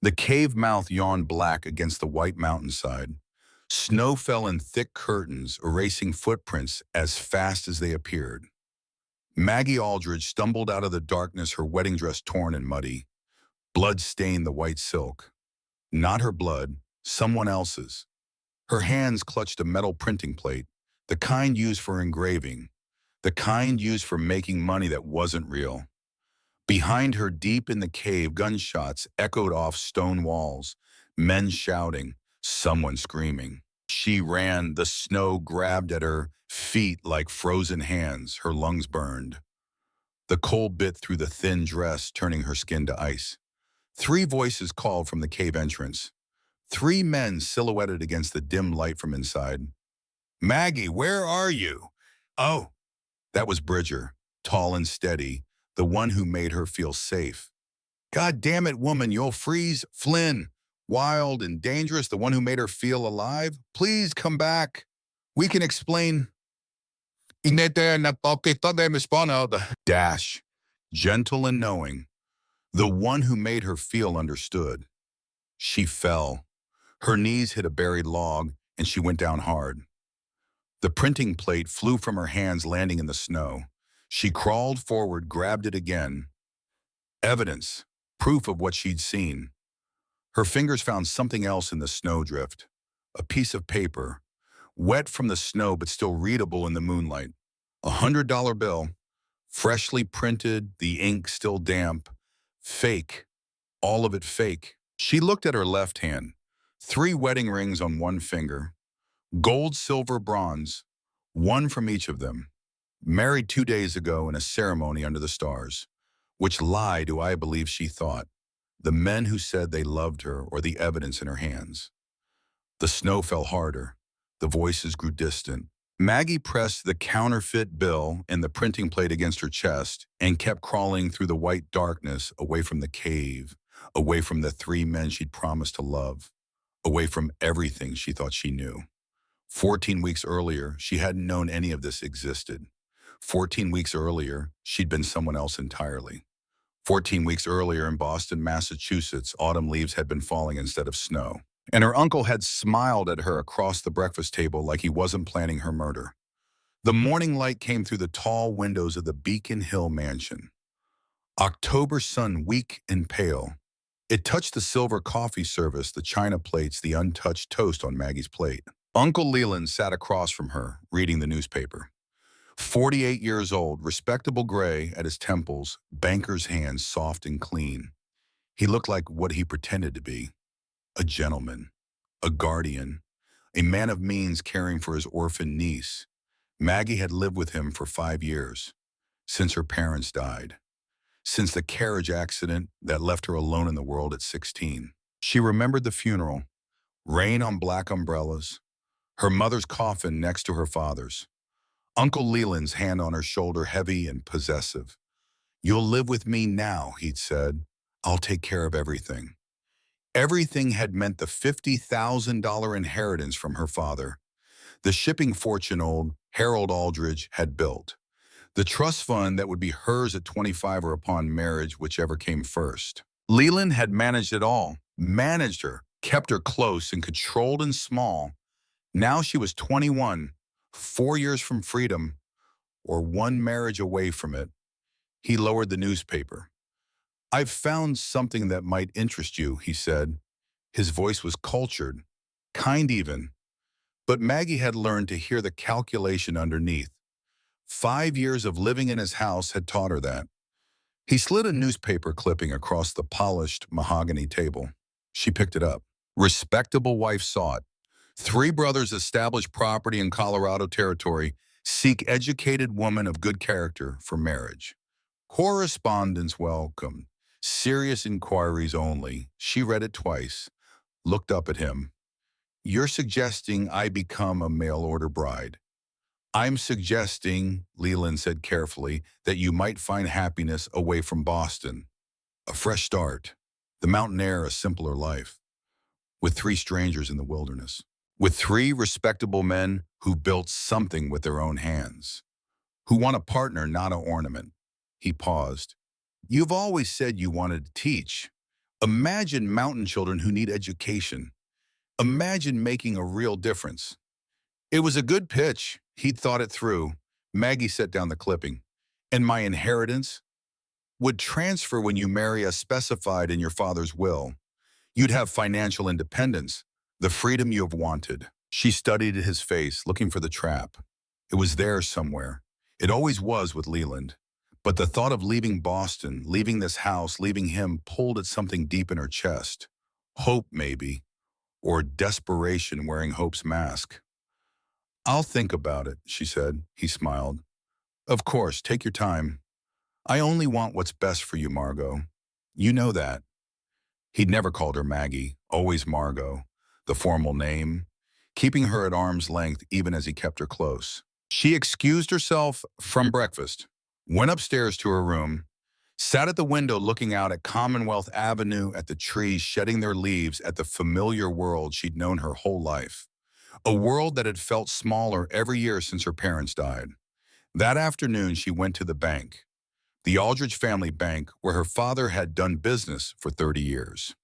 The cave mouth yawned black against the white mountainside. Snow fell in thick curtains, erasing footprints as fast as they appeared. Maggie Aldridge stumbled out of the darkness, her wedding dress torn and muddy. Blood stained the white silk. Not her blood, someone else's. Her hands clutched a metal printing plate, the kind used for engraving, the kind used for making money that wasn't real. Behind her, deep in the cave, gunshots echoed off stone walls, men shouting, someone screaming. She ran, the snow grabbed at her feet like frozen hands, her lungs burned. The cold bit through the thin dress, turning her skin to ice. Three voices called from the cave entrance. Three men silhouetted against the dim light from inside. Maggie, where are you? Oh, that was Bridger, tall and steady, the one who made her feel safe. God damn it, woman, you'll freeze. Flynn, wild and dangerous, the one who made her feel alive. Please come back. We can explain. Dash, gentle and knowing, the one who made her feel understood. She fell. Her knees hit a buried log, and she went down hard. The printing plate flew from her hands, landing in the snow. She crawled forward, grabbed it again. Evidence, proof of what she'd seen. Her fingers found something else in the snowdrift. A piece of paper, wet from the snow but still readable in the moonlight. $100 bill, freshly printed, the ink still damp. Fake, all of it fake. She looked at her left hand. 3 wedding rings on one finger. Gold, silver, bronze, one from each of them. Married 2 days ago in a ceremony under the stars. Which lie do I believe she thought? The men who said they loved her or the evidence in her hands? The snow fell harder. The voices grew distant. Maggie pressed the counterfeit bill and the printing plate against her chest and kept crawling through the white darkness away from the cave, away from the 3 men she'd promised to love, away from everything she thought she knew. 14 weeks earlier, she hadn't known any of this existed. 14 weeks earlier, she'd been someone else entirely. 14 weeks earlier in Boston, Massachusetts, autumn leaves had been falling instead of snow. And her uncle had smiled at her across the breakfast table like he wasn't planning her murder. The morning light came through the tall windows of the Beacon Hill mansion. October sun, weak and pale. It touched the silver coffee service, the china plates, the untouched toast on Maggie's plate. Uncle Leland sat across from her, reading the newspaper. 48 years old, respectable gray at his temples, banker's hands soft and clean. He looked like what he pretended to be. A gentleman, a guardian, a man of means caring for his orphan niece. Maggie had lived with him for 5 years, since her parents died, since the carriage accident that left her alone in the world at 16. She remembered the funeral, rain on black umbrellas, her mother's coffin next to her father's. Uncle Leland's hand on her shoulder, heavy and possessive. You'll live with me now, he'd said. I'll take care of everything. Everything had meant the $50,000 inheritance from her father, the shipping fortune old Harold Aldridge had built, the trust fund that would be hers at 25 or upon marriage, whichever came first. Leland had managed it all, managed her, kept her close and controlled and small. Now she was 21, 4 years from freedom, or 1 marriage away from it. He lowered the newspaper. I've found something that might interest you, he said. His voice was cultured, kind even. But Maggie had learned to hear the calculation underneath. 5 years of living in his house had taught her that. He slid a newspaper clipping across the polished mahogany table. She picked it up. Respectable wife saw it. 3 brothers establish property in Colorado territory, seek educated woman of good character for marriage. Correspondence welcome. Serious inquiries only. She read it twice, looked up at him. You're suggesting I become a mail-order bride. I'm suggesting, Leland said carefully, that you might find happiness away from Boston. A fresh start. The mountain air, a simpler life. With 3 strangers in the wilderness. With 3 respectable men who built something with their own hands. Who want a partner, not an ornament. He paused. You've always said you wanted to teach. Imagine mountain children who need education. Imagine making a real difference. It was a good pitch. He'd thought it through. Maggie set down the clipping. And my inheritance would transfer when you marry as specified in your father's will. You'd have financial independence, the freedom you have wanted. She studied his face, looking for the trap. It was there somewhere. It always was with Leland. But the thought of leaving Boston, leaving this house, leaving him, pulled at something deep in her chest. Hope, maybe, or desperation wearing hope's mask. I'll think about it, she said. He smiled. Of course, take your time. I only want what's best for you, Margot. You know that. He'd never called her Maggie, always Margot, the formal name, keeping her at arm's length even as he kept her close. She excused herself from breakfast, went upstairs to her room, sat at the window looking out at Commonwealth Avenue, at the trees shedding their leaves, at the familiar world she'd known her whole life. A world that had felt smaller every year since her parents died. That afternoon, she went to the bank, the Aldrich family bank, where her father had done business for 30 years,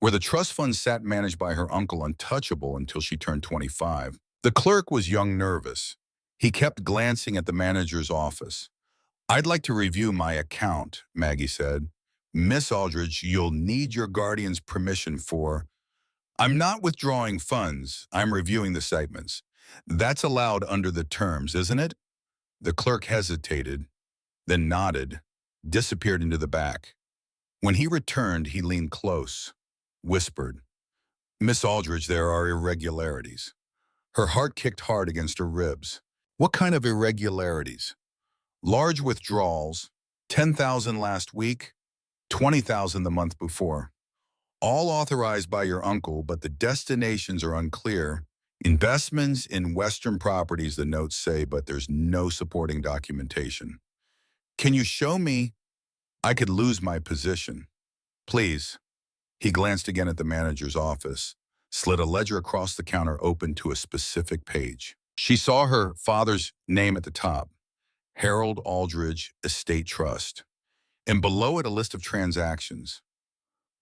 where the trust fund sat managed by her uncle, untouchable until she turned 25. The clerk was young, nervous. He kept glancing at the manager's office. I'd like to review my account, Maggie said. Miss Aldrich, you'll need your guardian's permission for... I'm not withdrawing funds. I'm reviewing the statements. That's allowed under the terms, isn't it? The clerk hesitated, then nodded, disappeared into the back. When he returned, he leaned close, whispered, Miss Aldrich, there are irregularities. Her heart kicked hard against her ribs. What kind of irregularities? Large withdrawals, 10,000 last week, 20,000 the month before. All authorized by your uncle, but the destinations are unclear. Investments in Western properties, the notes say, but there's no supporting documentation. Can you show me? I could lose my position. Please. He glanced again at the manager's office, slid a ledger across the counter open to a specific page. She saw her father's name at the top, Harold Aldridge Estate Trust, and below it a list of transactions.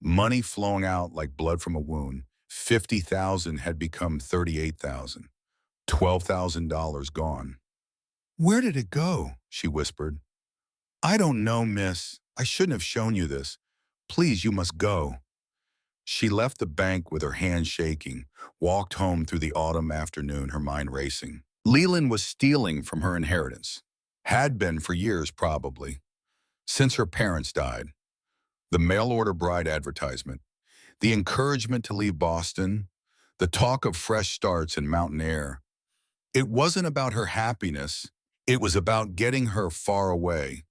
Money flowing out like blood from a wound. 50,000 had become 38,000. $12,000 gone. Where did it go? She whispered. I don't know, miss. I shouldn't have shown you this. Please, you must go. She left the bank with her hands shaking, walked home through the autumn afternoon, her mind racing. Leland was stealing from her inheritance. Had been for years, probably. Since her parents died. The mail-order bride advertisement, the encouragement to leave Boston, the talk of fresh starts and mountain air. It wasn't about her happiness. It was about getting her far away,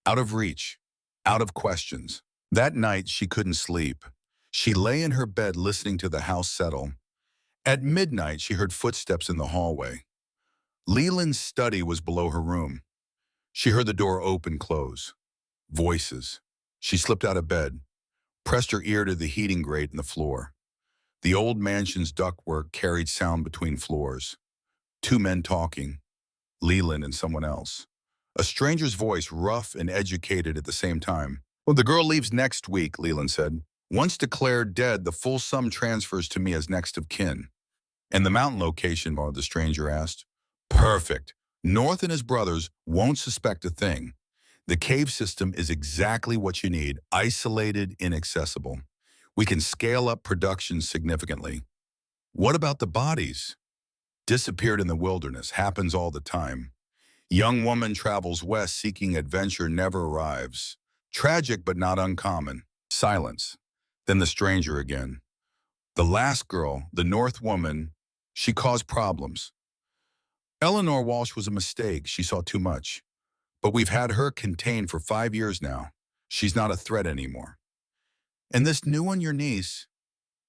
out of reach, out of questions. That night, she couldn't sleep. She lay in her bed listening to the house settle. At midnight, she heard footsteps in the hallway. Leland's study was below her room. She heard the door open, close. Voices. She slipped out of bed, pressed her ear to the heating grate in the floor. The old mansion's ductwork carried sound between floors. Two men talking, Leland and someone else. A stranger's voice, rough and educated at the same time. Well, the girl leaves next week, Leland said. Once declared dead, the full sum transfers to me as next of kin. And the mountain location, the stranger asked. Perfect. North and his brothers won't suspect a thing. The cave system is exactly what you need, isolated, inaccessible. We can scale up production significantly. What about the bodies? Disappeared in the wilderness, happens all the time. Young woman travels west seeking adventure, never arrives. Tragic but not uncommon. Silence. Then the stranger again. The last girl, the North woman, she caused problems. Eleanor Walsh was a mistake, she saw too much. But we've had her contained for 5 years now. She's not a threat anymore. And this new one, your niece,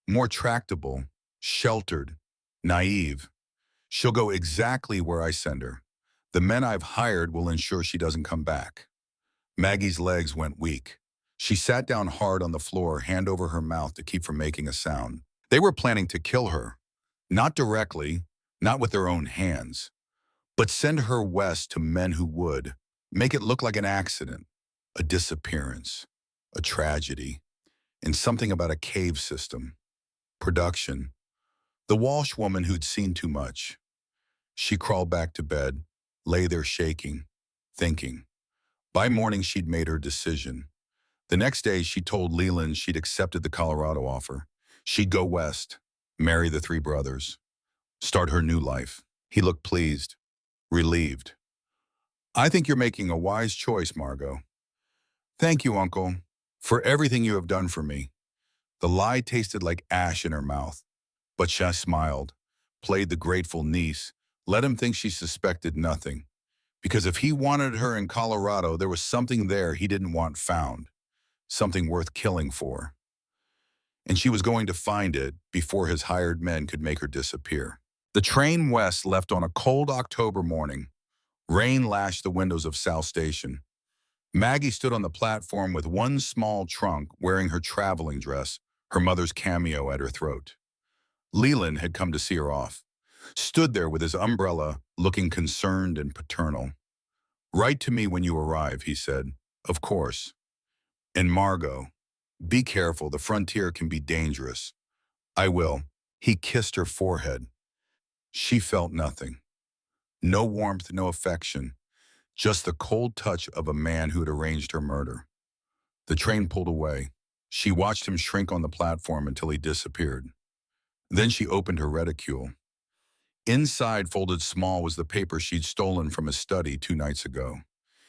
more tractable, sheltered, naive. She'll go exactly where I send her. The men I've hired will ensure she doesn't come back. Maggie's legs went weak. She sat down hard on the floor, hand over her mouth to keep from making a sound. They were planning to kill her. Not directly, not with their own hands, but send her west to men who would. Make it look like an accident, a disappearance, a tragedy. and something about a cave system. Production. The Walsh woman who'd seen too much. She crawled back to bed, lay there shaking, thinking. By morning, she'd made her decision. The next day, she told Leland she'd accepted the Colorado offer. She'd go west, marry the three brothers, start her new life. He looked pleased, relieved. I think you're making a wise choice, Margot. Thank you, Uncle, for everything you have done for me. The lie tasted like ash in her mouth, but she smiled, played the grateful niece, let him think she suspected nothing. Because if he wanted her in Colorado, there was something there he didn't want found, something worth killing for. And she was going to find it before his hired men could make her disappear. The train west left on a cold October morning. Rain lashed the windows of South Station. Maggie stood on the platform with one small trunk, wearing her traveling dress, her mother's cameo at her throat. Leland had come to see her off. Stood there with his umbrella, looking concerned and paternal. Write to me when you arrive, he said. Of course. And Margot, be careful, the frontier can be dangerous. I will. He kissed her forehead. She felt nothing. No warmth, no affection. Just the cold touch of a man who had arranged her murder. The train pulled away. She watched him shrink on the platform until he disappeared. Then she opened her reticule. Inside, folded small, was the paper she'd stolen from his study 2 nights ago.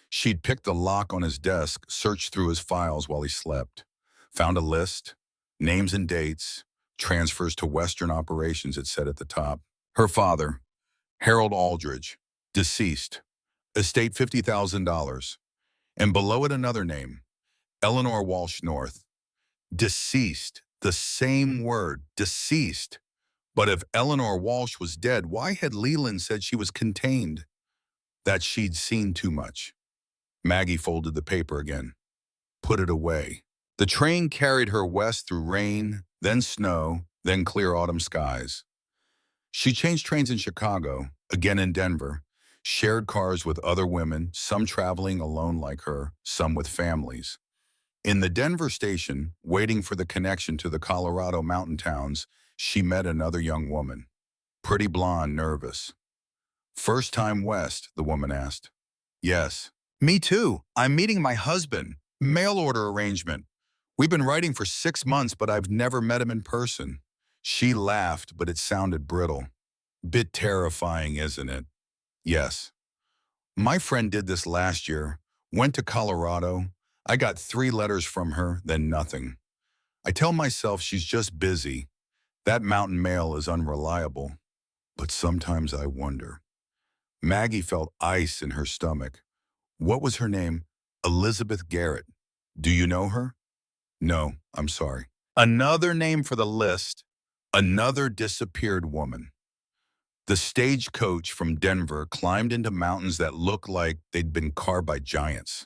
She'd picked the lock on his desk, searched through his files while he slept. Found a list, names and dates, transfers to Western operations, it said at the top. Her father, Harold Aldridge, deceased. Estate $50,000. And below it another name, Eleanor Walsh North. Deceased. The same word, deceased. But if Eleanor Walsh was dead, why had Leland said she was contained? That she'd seen too much. Maggie folded the paper again. Put it away. The train carried her west through rain, then snow, then clear autumn skies. She changed trains in Chicago, again in Denver, shared cars with other women, some traveling alone like her, some with families. In the Denver station, waiting for the connection to the Colorado mountain towns, she met another young woman. Pretty blonde, nervous. First time west, the woman asked. Yes. Me too. I'm meeting my husband. Mail order arrangement. We've been writing for 6 months, but I've never met him in person. She laughed, but it sounded brittle. Bit terrifying, isn't it? Yes. My friend did this last year. Went to Colorado. I got 3 letters from her, then nothing. I tell myself she's just busy. That mountain mail is unreliable. But sometimes I wonder. Maggie felt ice in her stomach. What was her name? Elizabeth Garrett. Do you know her? No, I'm sorry. Another name for the list. Another disappeared woman. The stagecoach from Denver climbed into mountains that looked like they'd been carved by giants.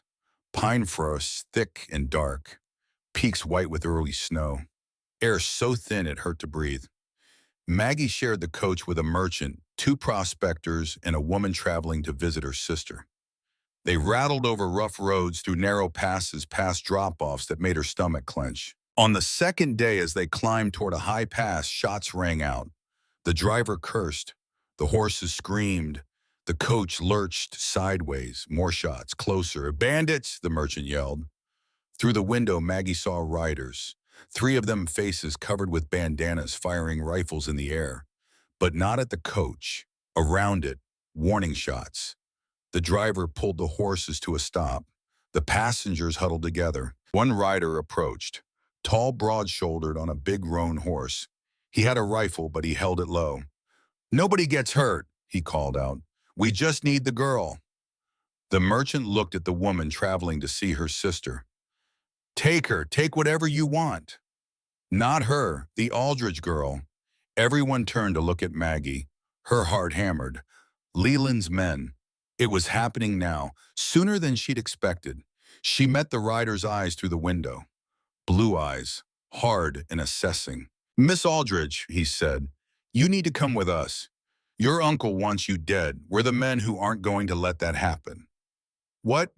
Pine forests thick and dark. Peaks white with early snow. Air so thin it hurt to breathe. Maggie shared the coach with a merchant, 2 prospectors, and a woman traveling to visit her sister. They rattled over rough roads through narrow passes past drop-offs that made her stomach clench. On the second day, as they climbed toward a high pass, shots rang out. The driver cursed. The horses screamed. The coach lurched sideways. More shots, closer. Bandits, the merchant yelled. Through the window, Maggie saw riders. 3 of them faces covered with bandanas, firing rifles in the air. But not at the coach. Around it, warning shots. The driver pulled the horses to a stop. The passengers huddled together. One rider approached, tall, broad-shouldered, on a big roan horse. He had a rifle, but he held it low. "Nobody gets hurt," he called out. "We just need the girl." The merchant looked at the woman traveling to see her sister. "Take her. Take whatever you want." Not her, the Aldridge girl. Everyone turned to look at Maggie. Her heart hammered. Leland's men. It was happening now, sooner than she'd expected. She met the rider's eyes through the window. Blue eyes, hard and assessing. "Miss Aldridge," he said, "you need to come with us. Your uncle wants you dead. We're the men who aren't going to let that happen." "What?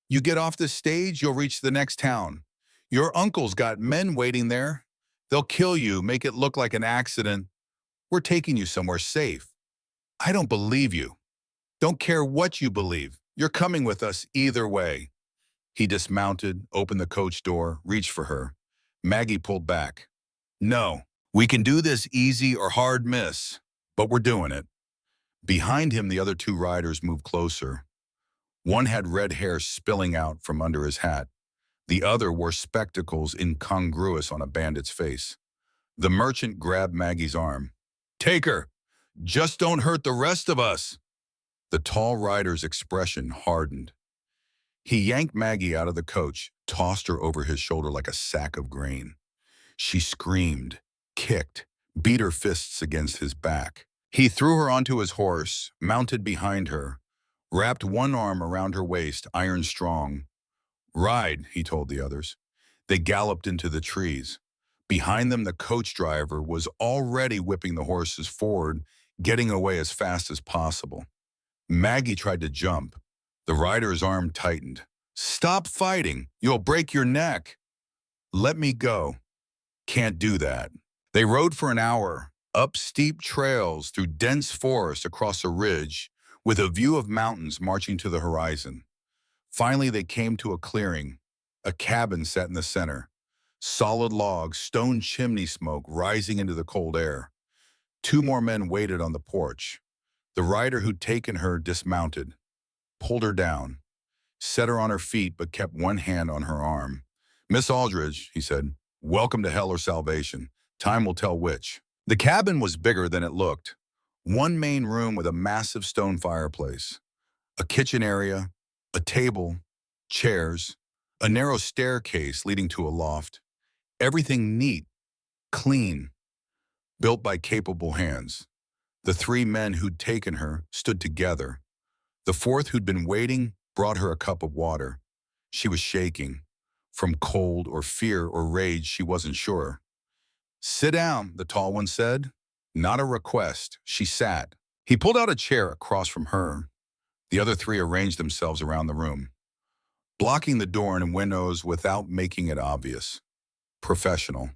You get off this stage, you'll reach the next town. Your uncle's got men waiting there. They'll kill you, make it look like an accident. We're taking you somewhere safe. I don't believe you. Don't care what you believe. You're coming with us either way. He dismounted, opened the coach door, reached for her. Maggie pulled back. No, we can do this easy or hard miss, but we're doing it. Behind him, the other two riders moved closer. One had red hair spilling out from under his hat. The other wore spectacles incongruous on a bandit's face. The merchant grabbed Maggie's arm. Take her. Just don't hurt the rest of us. The tall rider's expression hardened. He yanked Maggie out of the coach, tossed her over his shoulder like a sack of grain. She screamed, kicked, beat her fists against his back. He threw her onto his horse, mounted behind her, wrapped one arm around her waist, iron strong. Ride, he told the others. They galloped into the trees. Behind them, the coach driver was already whipping the horses forward, getting away as fast as possible. Maggie tried to jump. The rider's arm tightened. Stop fighting. You'll break your neck. Let me go. Can't do that. They rode for an hour, up steep trails through dense forest across a ridge, with a view of mountains marching to the horizon. Finally, they came to a clearing. A cabin sat in the center. Solid logs, stone chimney smoke rising into the cold air. Two more men waited on the porch. The rider who'd taken her dismounted, pulled her down, set her on her feet but kept one hand on her arm. Miss Aldridge, he said, welcome to hell or salvation. Time will tell which. The cabin was bigger than it looked. One main room with a massive stone fireplace, a kitchen area, a table, chairs, a narrow staircase leading to a loft. Everything neat, clean, built by capable hands. The three men who'd taken her stood together. The fourth who'd been waiting brought her a cup of water. She was shaking. From cold or fear or rage, she wasn't sure. Sit down, the tall one said. Not a request. She sat. He pulled out a chair across from her. The other three arranged themselves around the room, blocking the door and windows without making it obvious. Professional.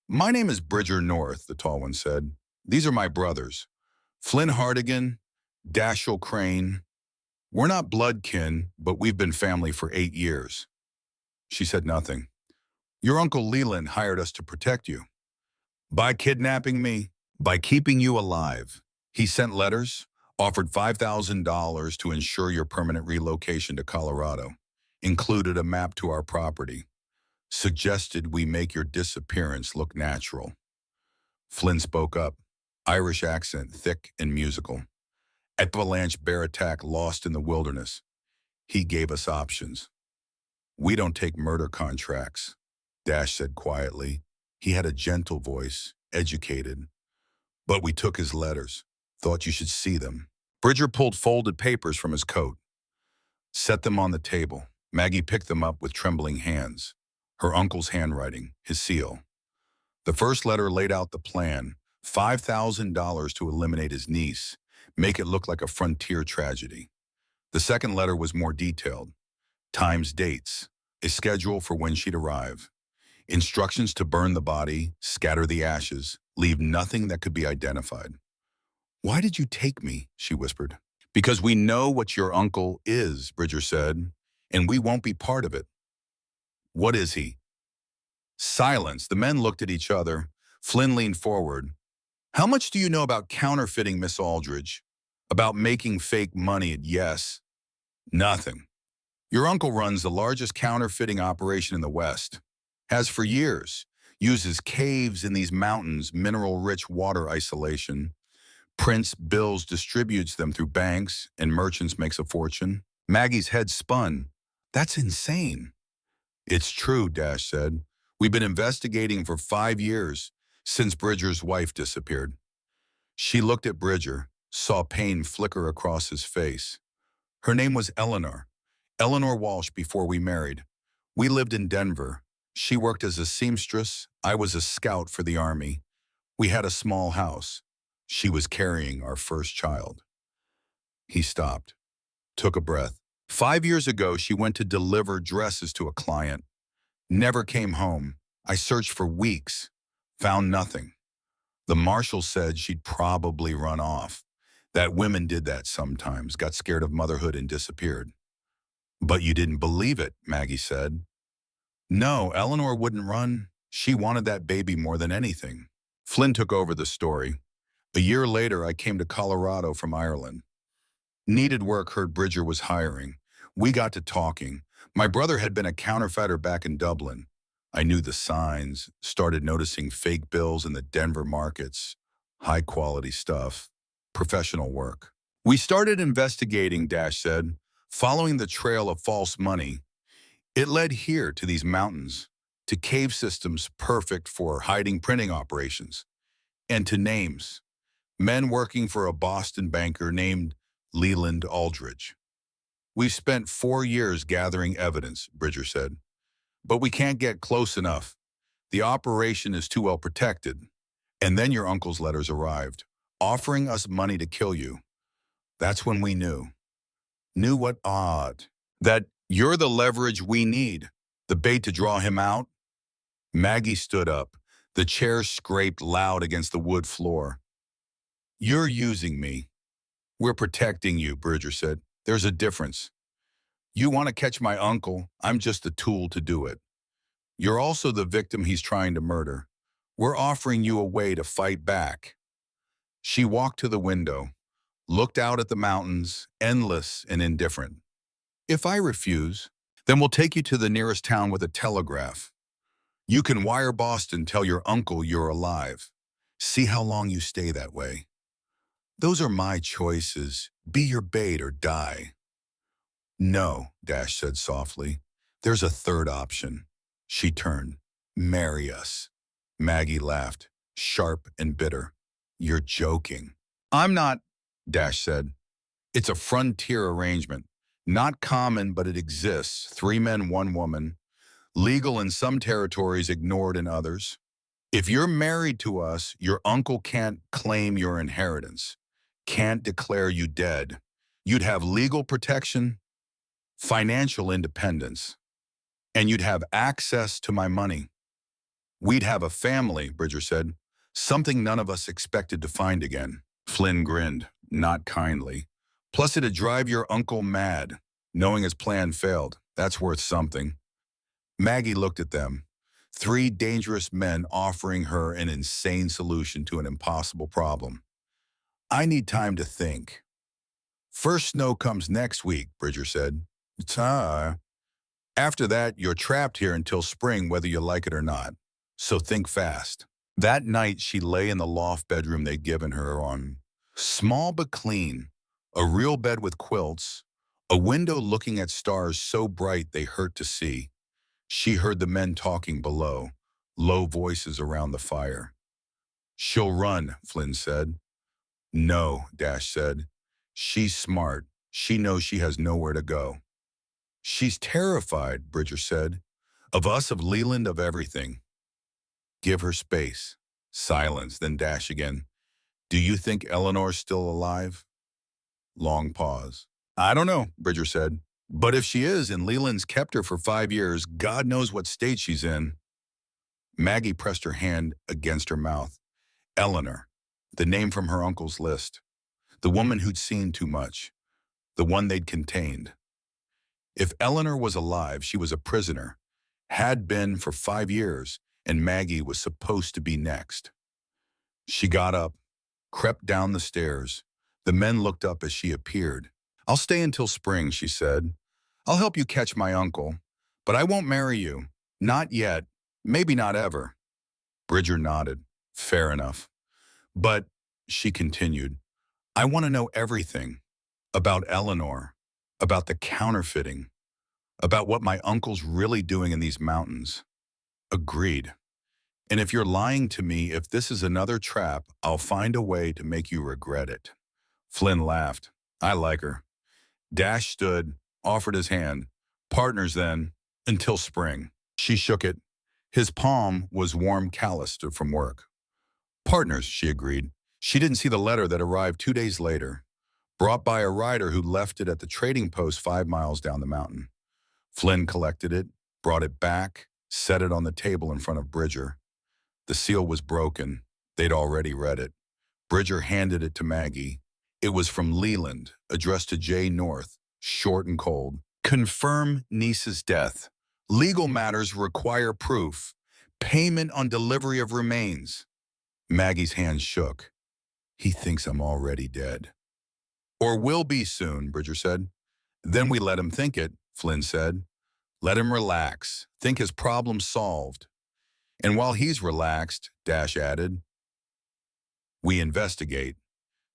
My name is Bridger North, the tall one said. These are my brothers. Flynn Hardigan, Dashiell Crane. We're not blood kin, but we've been family for 8 years. She said nothing. Your Uncle Leland hired us to protect you. By kidnapping me, by keeping you alive. He sent letters, offered $5,000 to ensure your permanent relocation to Colorado, included a map to our property, suggested we make your disappearance look natural. Flynn spoke up, Irish accent thick and musical. Avalanche bear attack lost in the wilderness. He gave us options. We don't take murder contracts, Dash said quietly. He had a gentle voice, educated. But we took his letters, thought you should see them. Bridger pulled folded papers from his coat, set them on the table. Maggie picked them up with trembling hands, her uncle's handwriting, his seal. The first letter laid out the plan, $5,000 to eliminate his niece, make it look like a frontier tragedy. The second letter was more detailed. Times, dates, a schedule for when she'd arrive. Instructions to burn the body, scatter the ashes, leave nothing that could be identified. Why did you take me? She whispered. Because we know what your uncle is, Bridger said, and we won't be part of it. What is he? Silence. The men looked at each other. Flynn leaned forward. How much do you know about counterfeiting, Miss Aldridge? About making fake money? Yes. Nothing. Your uncle runs the largest counterfeiting operation in the West. Has for years. Uses caves in these mountains, mineral-rich water isolation. Prints bills, distributes them through banks, and merchants, makes a fortune. Maggie's head spun. That's insane. It's true, Dash said. We've been investigating for 5 years, since Bridger's wife disappeared. She looked at Bridger, saw pain flicker across his face. Her name was Eleanor Walsh before we married. We lived in Denver. She worked as a seamstress. I was a scout for the Army. We had a small house. She was carrying our first child. He stopped, took a breath. 5 years ago, she went to deliver dresses to a client. Never came home. I searched for weeks. Found nothing. The marshal said she'd probably run off. That women did that sometimes, got scared of motherhood and disappeared. But you didn't believe it, Maggie said. No, Eleanor wouldn't run. She wanted that baby more than anything. Flynn took over the story. A year later, I came to Colorado from Ireland. Needed work, heard Bridger was hiring. We got to talking. My brother had been a counterfeiter back in Dublin. I knew the signs, started noticing fake bills in the Denver markets, high quality stuff, professional work. We started investigating, Dash said, following the trail of false money. It led here to these mountains, to cave systems perfect for hiding printing operations, and to names. Men working for a Boston banker named Leland Aldridge. We've spent 4 years gathering evidence, Bridger said, but we can't get close enough. The operation is too well protected. And then your uncle's letters arrived, offering us money to kill you. That's when we knew. Knew what odd. That you're the leverage we need, the bait to draw him out. Maggie stood up. The chair scraped loud against the wood floor. You're using me. We're protecting you, Bridger said. There's a difference. You want to catch my uncle, I'm just a tool to do it. You're also the victim he's trying to murder. We're offering you a way to fight back. She walked to the window, looked out at the mountains, endless and indifferent. If I refuse, then we'll take you to the nearest town with a telegraph. You can wire Boston, tell your uncle you're alive. See how long you stay that way. Those are my choices. Be your bait or die. No, Dash said softly. There's a third option. She turned. Marry us. Maggie laughed, sharp and bitter. You're joking. I'm not, Dash said. It's a frontier arrangement. Not common, but it exists. 3 men, 1 woman. Legal in some territories, ignored in others. If you're married to us, your uncle can't claim your inheritance. Can't declare you dead. You'd have legal protection, financial independence, and you'd have access to my money. We'd have a family, Bridger said, something none of us expected to find again. Flynn grinned, not kindly. Plus it'd drive your uncle mad, knowing his plan failed. That's worth something. Maggie looked at them. 3 dangerous men offering her an insane solution to an impossible problem. I need time to think. First snow comes next week, Bridger said. After that, you're trapped here until spring, whether you like it or not. So think fast. That night, she lay in the loft bedroom they'd given her on. Small but clean. A real bed with quilts. A window looking at stars so bright they hurt to see. She heard the men talking below, low voices around the fire. She'll run, Flynn said. No, Dash said. She's smart. She knows she has nowhere to go. She's terrified, Bridger said. Of us, of Leland, of everything. Give her space. Silence, then Dash again. Do you think Eleanor's still alive? Long pause. I don't know, Bridger said. But if she is, and Leland's kept her for 5 years, God knows what state she's in. Maggie pressed her hand against her mouth. Eleanor, the name from her uncle's list. The woman who'd seen too much. The one they'd contained. If Eleanor was alive, she was a prisoner. Had been for 5 years, and Maggie was supposed to be next. She got up, crept down the stairs. The men looked up as she appeared. I'll stay until spring, she said. I'll help you catch my uncle, but I won't marry you. Not yet. Maybe not ever. Bridger nodded. Fair enough. But, she continued, I want to know everything. About Eleanor. About the counterfeiting. About what my uncle's really doing in these mountains. Agreed. And if you're lying to me, if this is another trap, I'll find a way to make you regret it. Flynn laughed. I like her. Dash stood, offered his hand. Partners then, until spring. She shook it. His palm was warm, calloused from work. Partners, she agreed. She didn't see the letter that arrived 2 days later, brought by a rider who left it at the trading post 5 miles down the mountain. Flynn collected it, brought it back, set it on the table in front of Bridger. The seal was broken. They'd already read it. Bridger handed it to Maggie. It was from Leland, addressed to J. North, short and cold. Confirm niece's death. Legal matters require proof. Payment on delivery of remains. Maggie's hands shook. He thinks I'm already dead. Or will be soon, Bridger said. Then we let him think it, Flynn said. Let him relax, think his problem solved. And while he's relaxed, Dash added, we investigate.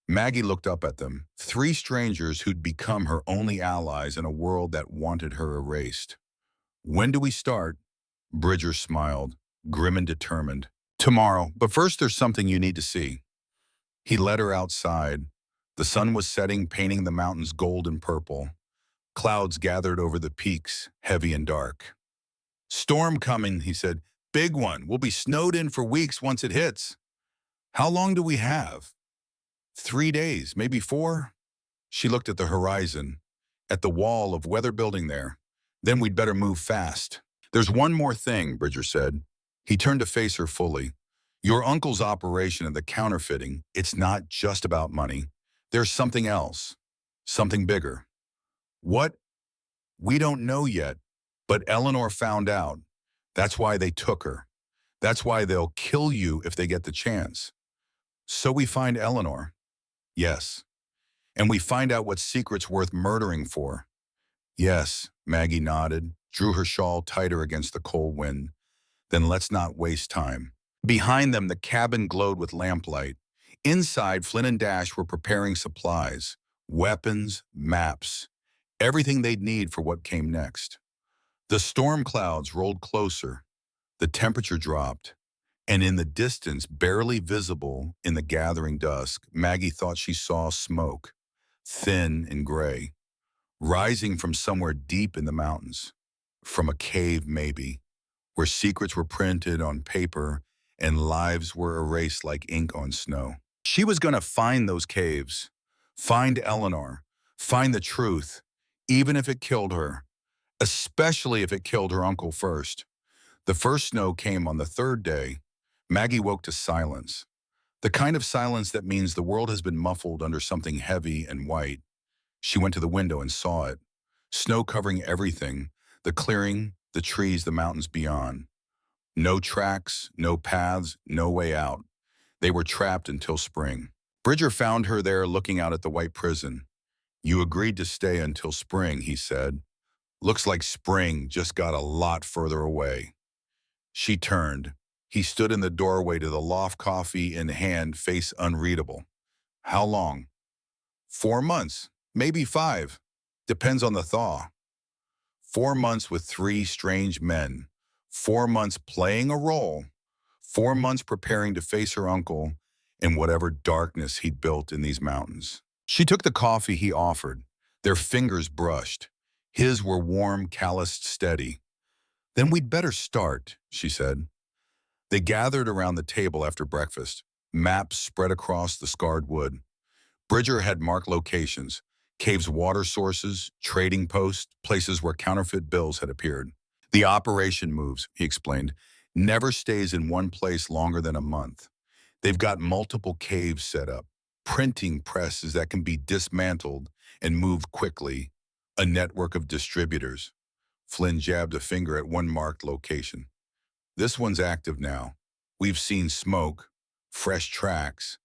Maggie looked up at them, three strangers who'd become her only allies in a world that wanted her erased. When do we start? Bridger smiled, grim and determined. Tomorrow, but first there's something you need to see. He led her outside. The sun was setting, painting the mountains gold and purple. Clouds gathered over the peaks, heavy and dark. Storm coming, he said. Big one. We'll be snowed in for weeks once it hits. How long do we have? 3 days, maybe 4? She looked at the horizon, at the wall of weather building there. Then we'd better move fast. There's one more thing, Bridger said. He turned to face her fully. Your uncle's operation and the counterfeiting, it's not just about money. There's something else, something bigger. What? We don't know yet, but Eleanor found out. That's why they took her. That's why they'll kill you if they get the chance. So we find Eleanor. Yes. And we find out what secret's worth murdering for. Yes, Maggie nodded, drew her shawl tighter against the cold wind. Then let's not waste time. Behind them, the cabin glowed with lamplight. Inside, Flynn and Dash were preparing supplies, weapons, maps, everything they'd need for what came next. The storm clouds rolled closer. The temperature dropped. And in the distance, barely visible in the gathering dusk, Maggie thought she saw smoke, thin and gray, rising from somewhere deep in the mountains. From a cave, maybe, where secrets were printed on paper and lives were erased like ink on snow. She was going to find those caves, find Eleanor, find the truth, even if it killed her, especially if it killed her uncle first. The first snow came on the third day. Maggie woke to silence, the kind of silence that means the world has been muffled under something heavy and white. She went to the window and saw it, snow covering everything, the clearing, the trees, the mountains beyond. No tracks, no paths, no way out. They were trapped until spring. Bridger found her there looking out at the white prison. You agreed to stay until spring, he said. Looks like spring just got a lot further away. She turned. He stood in the doorway to the loft, coffee in hand, face unreadable. How long? 4 months, maybe 5. Depends on the thaw. 4 months with 3 strange men. 4 months playing a role. 4 months preparing to face her uncle in whatever darkness he'd built in these mountains. She took the coffee he offered. Their fingers brushed. His were warm, calloused, steady. Then we'd better start, she said. They gathered around the table after breakfast, maps spread across the scarred wood. Bridger had marked locations, caves' water sources, trading posts, places where counterfeit bills had appeared. The operation moves, he explained, never stays in one place longer than a month. They've got multiple caves set up, printing presses that can be dismantled and moved quickly, a network of distributors. Flynn jabbed a finger at one marked location. This one's active now. We've seen smoke, fresh tracks.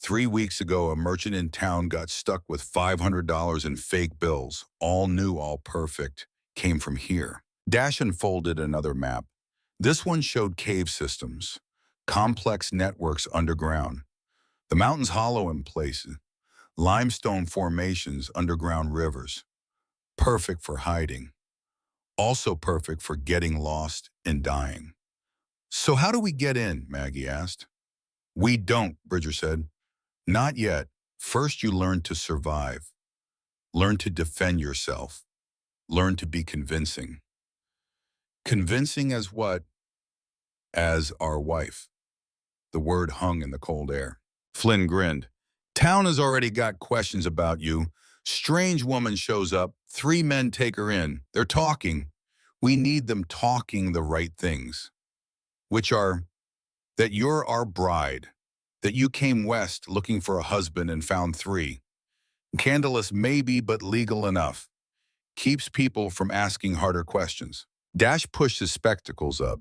3 weeks ago, a merchant in town got stuck with $500 in fake bills, all new, all perfect, came from here. Dash unfolded another map. This one showed cave systems, complex networks underground. The mountains hollow in places, limestone formations, underground rivers. Perfect for hiding. Also perfect for getting lost and dying. So how do we get in? Maggie asked. We don't, Bridger said. Not yet. First you learn to survive. Learn to defend yourself. Learn to be convincing. Convincing as what? As our wife. The word hung in the cold air. Flynn grinned. Town has already got questions about you. Strange woman shows up. 3 men take her in. They're talking. We need them talking the right things, which are that you're our bride, that you came west looking for a husband and found three. Scandalous maybe, but legal enough. Keeps people from asking harder questions. Dash pushed his spectacles up.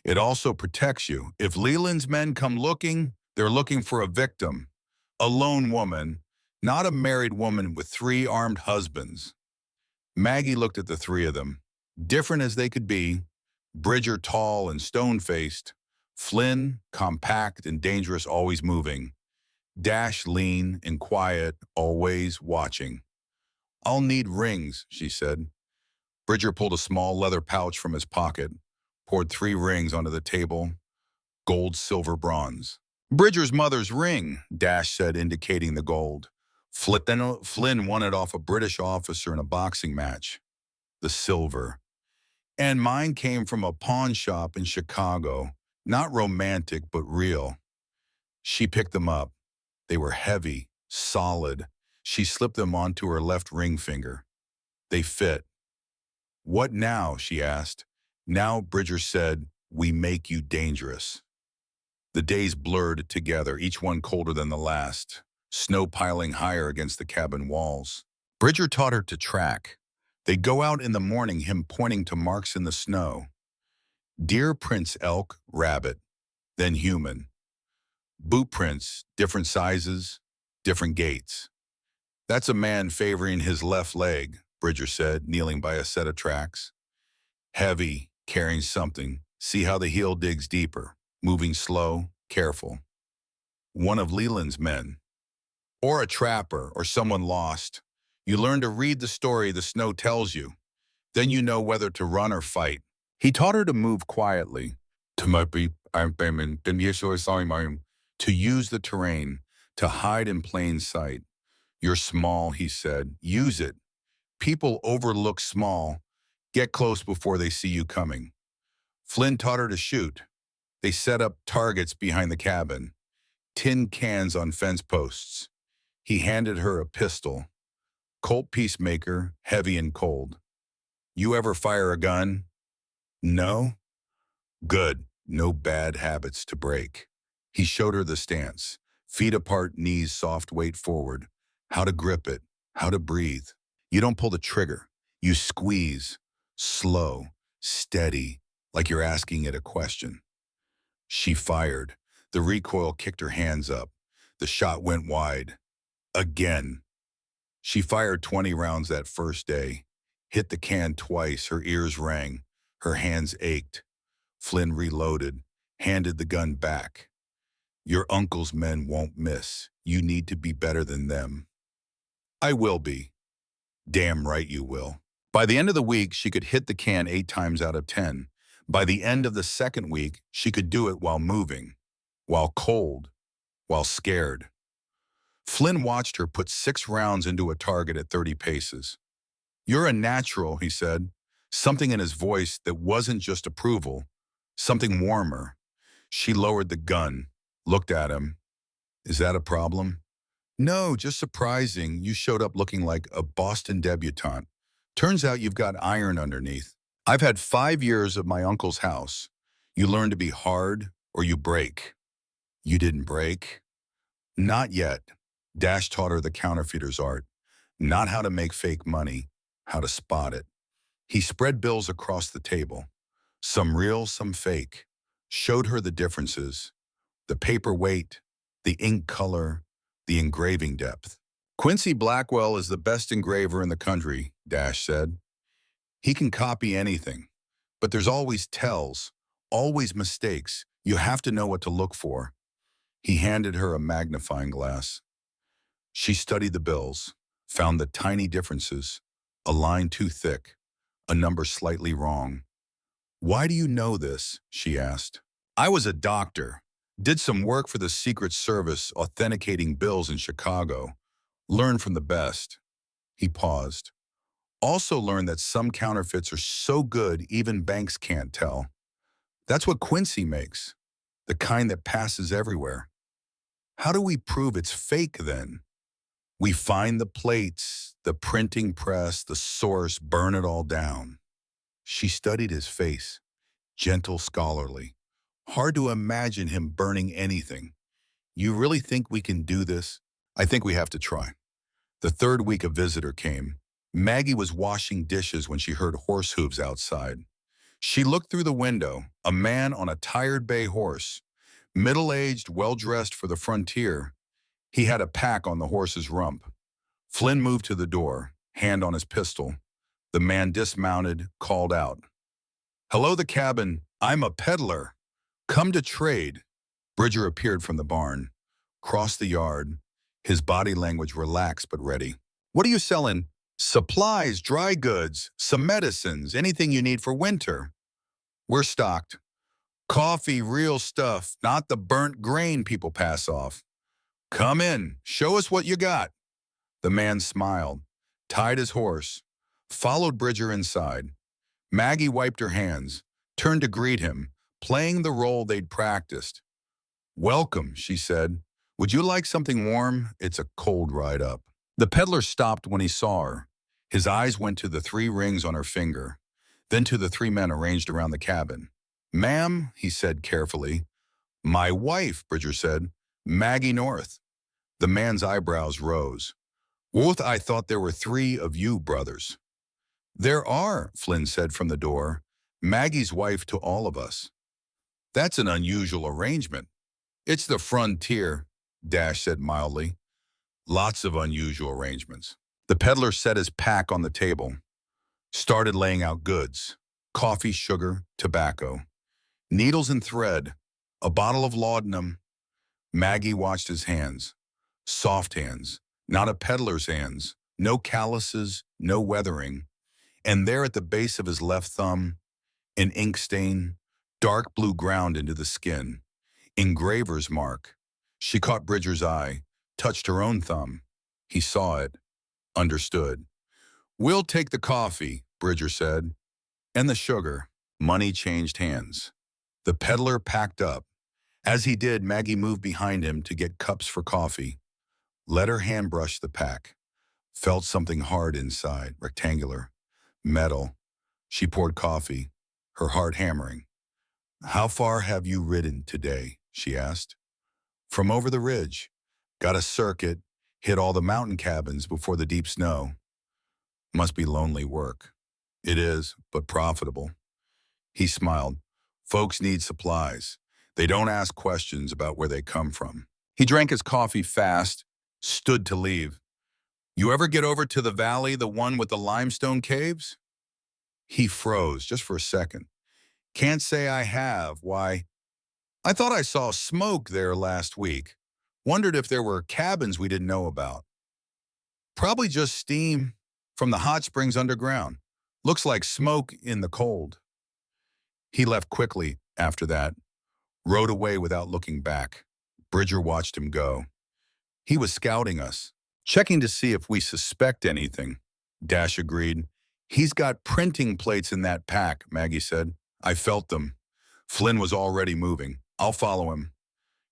It also protects you. If Leland's men come looking, they're looking for a victim. A lone woman, not a married woman with three armed husbands. Maggie looked at the three of them. Different as they could be, Bridger tall and stone-faced, Flynn compact and dangerous, always moving, Dash lean and quiet, always watching. I'll need rings, she said. Bridger pulled a small leather pouch from his pocket, poured 3 rings onto the table, gold, silver, bronze. Bridger's mother's ring, Dash said, indicating the gold. Flynn won it off a British officer in a boxing match. The silver. And mine came from a pawn shop in Chicago. Not romantic, but real. She picked them up. They were heavy, solid. She slipped them onto her left ring finger. They fit. What now? She asked. Now, Bridger said, we make you dangerous. The days blurred together, each one colder than the last, snow piling higher against the cabin walls. Bridger taught her to track. They'd go out in the morning, him pointing to marks in the snow. Deer prints, elk, rabbit, then human. Boot prints, different sizes, different gaits. That's a man favoring his left leg, Bridger said, kneeling by a set of tracks. Heavy, carrying something. See how the heel digs deeper, moving slow, careful. One of Leland's men. Or a trapper, or someone lost. You learn to read the story the snow tells you. Then you know whether to run or fight. He taught her to move quietly. To use the terrain, to hide in plain sight. You're small, he said. Use it. People overlook small. Get close before they see you coming. Flynn taught her to shoot. They set up targets behind the cabin. Tin cans on fence posts. He handed her a pistol. Colt Peacemaker, heavy and cold. You ever fire a gun? No? Good. No bad habits to break. He showed her the stance. Feet apart, knees soft, weight forward. How to grip it. How to breathe. You don't pull the trigger. You squeeze. Slow. Steady. Like you're asking it a question. She fired. The recoil kicked her hands up. The shot went wide. Again. She fired 20 rounds that first day. Hit the can twice. Her ears rang. Her hands ached. Flynn reloaded, handed the gun back. Your uncle's men won't miss. You need to be better than them. I will be. Damn right you will. By the end of the week, she could hit the can 8 times out of 10. By the end of the second week, she could do it while moving, while cold, while scared. Flynn watched her put 6 rounds into a target at 30 paces. You're a natural, he said, something in his voice that wasn't just approval, something warmer. She lowered the gun, looked at him. Is that a problem? No, just surprising. You showed up looking like a Boston debutante. Turns out you've got iron underneath. I've had 5 years of my uncle's house. You learn to be hard or you break. You didn't break? Not yet. Dash taught her the counterfeiter's art. Not how to make fake money, how to spot it. He spread bills across the table. Some real, some fake. Showed her the differences. The paper weight, the ink color, the engraving depth. Quincy Blackwell is the best engraver in the country, Dash said. He can copy anything, but there's always tells, always mistakes. You have to know what to look for. He handed her a magnifying glass. She studied the bills, found the tiny differences, a line too thick, a number slightly wrong. Why do you know this? She asked. I was a doctor, did some work for the Secret Service authenticating bills in Chicago, learned from the best. He paused. Also learned that some counterfeits are so good even banks can't tell. That's what Quincy makes, the kind that passes everywhere. How do we prove it's fake then? We find the plates, the printing press, the source, burn it all down. She studied his face, gentle, scholarly. Hard to imagine him burning anything. You really think we can do this? I think we have to try. The third week a visitor came. Maggie was washing dishes when she heard horse hooves outside. She looked through the window, a man on a tired bay horse, middle-aged, well-dressed for the frontier. He had a pack on the horse's rump. Flynn moved to the door, hand on his pistol. The man dismounted, called out, "Hello, the cabin. I'm a peddler. Come to trade." Bridger appeared from the barn, crossed the yard, his body language relaxed but ready. "What are you selling?" "Supplies, dry goods, some medicines, anything you need for winter." "We're stocked. Coffee, real stuff, not the burnt grain people pass off." "Come in, show us what you got." The man smiled, tied his horse, followed Bridger inside. Maggie wiped her hands, turned to greet him, playing the role they'd practiced. "Welcome," she said. "Would you like something warm? It's a cold ride up." The peddler stopped when he saw her. His eyes went to the 3 rings on her finger, then to the 3 men arranged around the cabin. "Ma'am," he said carefully. "My wife," Bridger said. "Maggie North." The man's eyebrows rose. "Wolf, I thought there were 3 of you brothers." "There are," Flynn said from the door. "Maggie's wife to all of us." "That's an unusual arrangement." "It's the frontier," Dash said mildly. "Lots of unusual arrangements." The peddler set his pack on the table, started laying out goods: coffee, sugar, tobacco, needles and thread, a bottle of laudanum. Maggie watched his hands. Soft hands, not a peddler's hands, no calluses, no weathering. And there at the base of his left thumb, an ink stain, dark blue ground into the skin. Engraver's mark. She caught Bridger's eye, touched her own thumb. He saw it, understood. "We'll take the coffee," Bridger said, "and the sugar." Money changed hands. The peddler packed up. As he did, Maggie moved behind him to get cups for coffee. Let her hand brush the pack. Felt something hard inside, rectangular, metal. She poured coffee, her heart hammering. "How far have you ridden today?" she asked. "From over the ridge. Got a circuit, hit all the mountain cabins before the deep snow." "Must be lonely work." "It is, but profitable." He smiled. "Folks need supplies. They don't ask questions about where they come from." He drank his coffee fast, stood to leave. "You ever get over to the valley, the one with the limestone caves?" He froze just for a second. "Can't say I have. Why? I thought I saw smoke there last week. Wondered if there were cabins we didn't know about." "Probably just steam from the hot springs underground. Looks like smoke in the cold." He left quickly after that, rode away without looking back. Bridger watched him go. "He was scouting us, checking to see if we suspect anything." Dash agreed. "He's got printing plates in that pack," Maggie said. "I felt them." Flynn was already moving. "I'll follow him."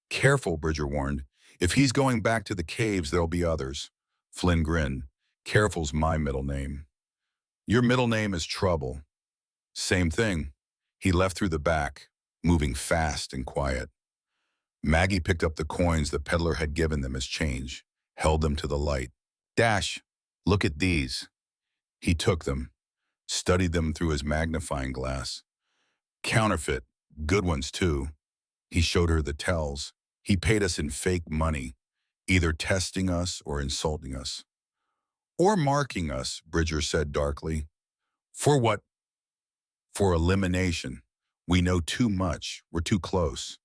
"Careful," Bridger warned. "If he's going back to the caves, there'll be others." Flynn grinned. "Careful's my middle name." "Your middle name is Trouble." "Same thing." He left through the back, moving fast and quiet. Maggie picked up the coins the peddler had given them as change, held them to the light. "Dash, look at these." He took them, studied them through his magnifying glass. "Counterfeit, good ones too." He showed her the tells. "He paid us in fake money, either testing us or insulting us." "Or marking us," Bridger said darkly. "For what?" "For elimination. We know too much. We're too close.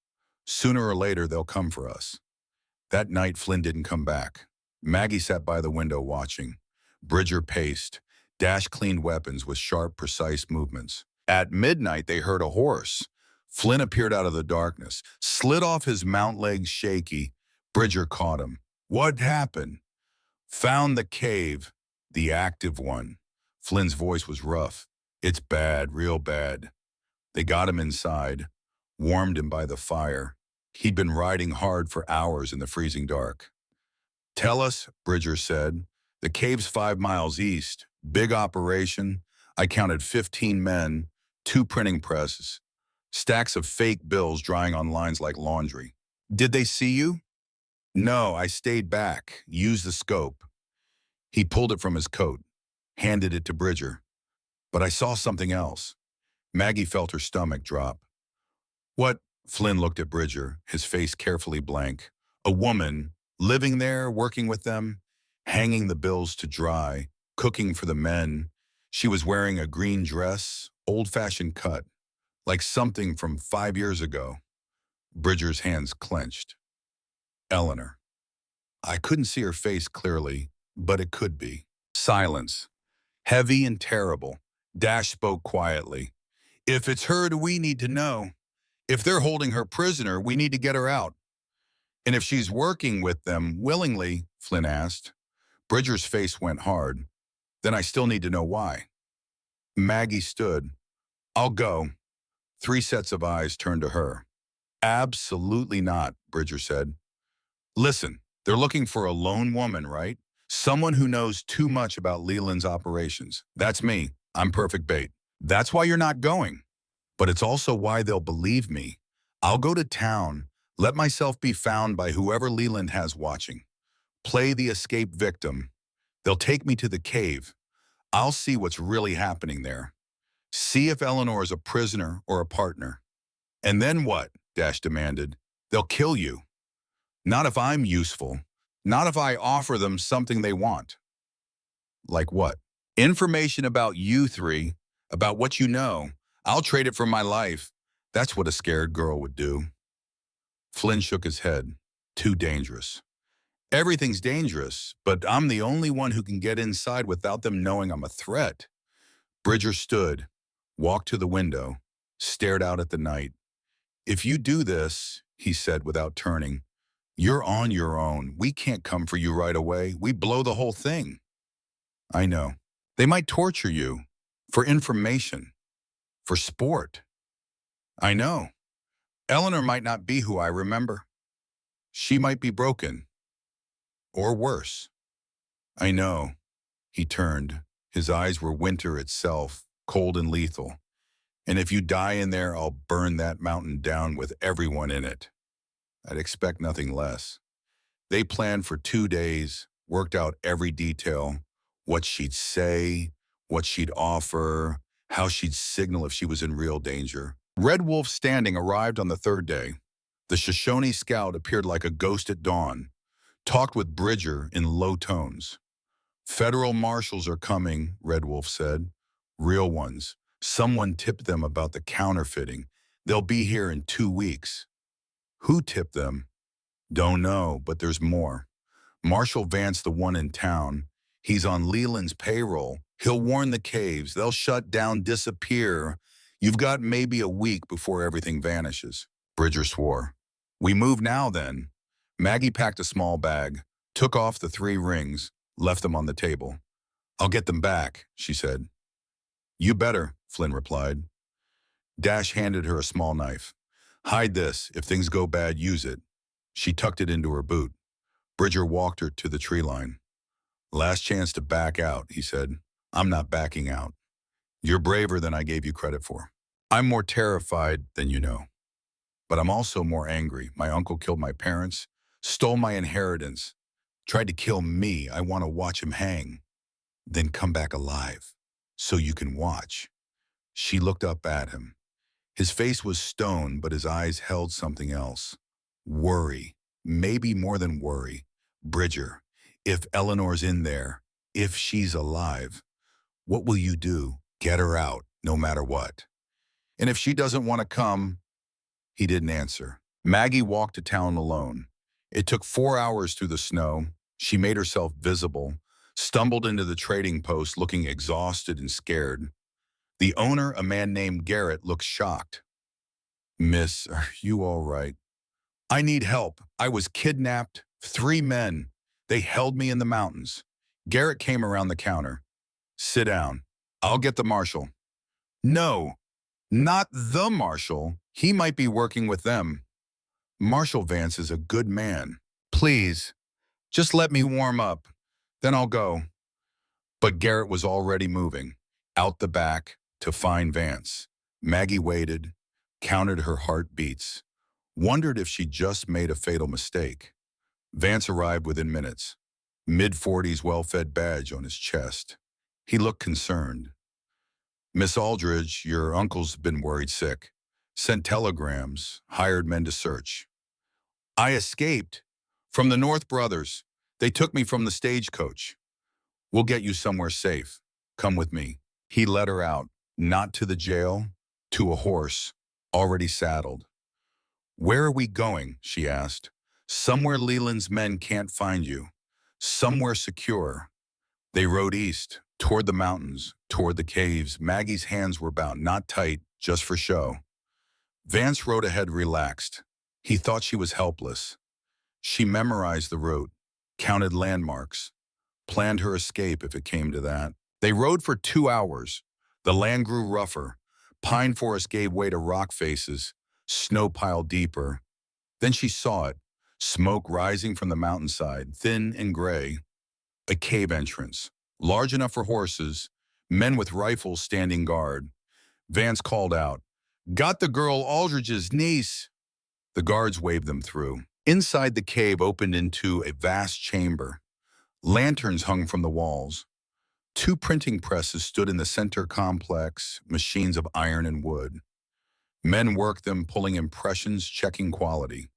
Sooner or later, they'll come for us." That night, Flynn didn't come back. Maggie sat by the window watching. Bridger paced. Dash cleaned weapons with sharp, precise movements. At midnight, they heard a horse. Flynn appeared out of the darkness, slid off his mount legs shaky. Bridger caught him. "What happened?" "Found the cave, the active one." Flynn's voice was rough. "It's bad, real bad." They got him inside, warmed him by the fire. He'd been riding hard for hours in the freezing dark. "Tell us," Bridger said. "The cave's 5 miles east. Big operation. I counted 15 men, 2 printing presses, stacks of fake bills drying on lines like laundry. Did they see you? No, I stayed back, used the scope. He pulled it from his coat, handed it to Bridger. But I saw something else. Maggie felt her stomach drop. What? Flynn looked at Bridger, his face carefully blank. A woman, living there, working with them, hanging the bills to dry, cooking for the men. She was wearing a green dress, old-fashioned cut, like something from 5 years ago. Bridger's hands clenched. Eleanor. I couldn't see her face clearly, but it could be. Silence. Heavy and terrible. Dash spoke quietly. If it's her, we need to know. If they're holding her prisoner, we need to get her out. And if she's working with them willingly, Flynn asked. Bridger's face went hard. Then I still need to know why. Maggie stood. I'll go. 3 sets of eyes turned to her. Absolutely not, Bridger said. Listen, they're looking for a lone woman, right? Someone who knows too much about Leland's operations. That's me. I'm perfect bait. That's why you're not going. But it's also why they'll believe me. I'll go to town, let myself be found by whoever Leland has watching. Play the escaped victim. They'll take me to the cave. I'll see what's really happening there. See if Eleanor is a prisoner or a partner. And then what? Dash demanded. They'll kill you. Not if I'm useful. Not if I offer them something they want. Like what? Information about you 3, about what you know. I'll trade it for my life. That's what a scared girl would do. Flynn shook his head. Too dangerous. Everything's dangerous, but I'm the only one who can get inside without them knowing I'm a threat. Bridger stood, walked to the window, stared out at the night. If you do this, he said without turning, you're on your own. We can't come for you right away. We blow the whole thing. I know. They might torture you. For information. For sport. I know. Eleanor might not be who I remember. She might be broken. Or worse. I know. He turned. His eyes were winter itself, cold and lethal. And if you die in there, I'll burn that mountain down with everyone in it. I'd expect nothing less. They planned for 2 days, worked out every detail, what she'd say, what she'd offer, how she'd signal if she was in real danger. Red Wolf Standing arrived on the 3rd day. The Shoshone scout appeared like a ghost at dawn, talked with Bridger in low tones. Federal marshals are coming, Red Wolf said. Real ones. Someone tipped them about the counterfeiting. They'll be here in 2 weeks. Who tipped them? Don't know, but there's more. Marshal Vance, the one in town. He's on Leland's payroll. He'll warn the caves. They'll shut down, disappear. You've got maybe a week before everything vanishes. Bridger swore. We move now, then. Maggie packed a small bag, took off the 3 rings, left them on the table. I'll get them back, she said. You better, Flynn replied. Dash handed her a small knife. Hide this. If things go bad, use it. She tucked it into her boot. Bridger walked her to the tree line. Last chance to back out, he said. I'm not backing out. You're braver than I gave you credit for. I'm more terrified than you know. But I'm also more angry. My uncle killed my parents, stole my inheritance, tried to kill me. I want to watch him hang, then come back alive, so you can watch. She looked up at him. His face was stone, but his eyes held something else. Worry, maybe more than worry. Bridger, if Eleanor's in there, if she's alive, what will you do? Get her out, no matter what. And if she doesn't want to come, he didn't answer. Maggie walked to town alone. It took 4 hours through the snow. She made herself visible, stumbled into the trading post looking exhausted and scared. The owner, a man named Garrett, looked shocked. Miss, are you all right? I need help. I was kidnapped. 3 men. They held me in the mountains. Garrett came around the counter. Sit down. I'll get the marshal. No, not the marshal. He might be working with them. Marshal Vance is a good man. Please, just let me warm up. Then I'll go. But Garrett was already moving. Out the back to find Vance. Maggie waited, counted her heartbeats, wondered if she just made a fatal mistake. Vance arrived within minutes, mid-40s well-fed badge on his chest. He looked concerned. Miss Aldridge, your uncle's been worried sick. Sent telegrams, hired men to search. I escaped from the North Brothers. They took me from the stagecoach. We'll get you somewhere safe. Come with me. He led her out, not to the jail, to a horse, already saddled. Where are we going? She asked. Somewhere Leland's men can't find you. Somewhere secure. They rode east, toward the mountains, toward the caves. Maggie's hands were bound, not tight, just for show. Vance rode ahead relaxed. He thought she was helpless. She memorized the route, counted landmarks, planned her escape if it came to that. They rode for 2 hours. The land grew rougher. Pine forest gave way to rock faces. Snow piled deeper. Then she saw it, smoke rising from the mountainside, thin and gray. A cave entrance, large enough for horses, men with rifles standing guard. Vance called out, "Got the girl Aldridge's niece." The guards waved them through. Inside the cave opened into a vast chamber. Lanterns hung from the walls. 2 printing presses stood in the center complex, machines of iron and wood. Men worked them, pulling impressions, checking quality.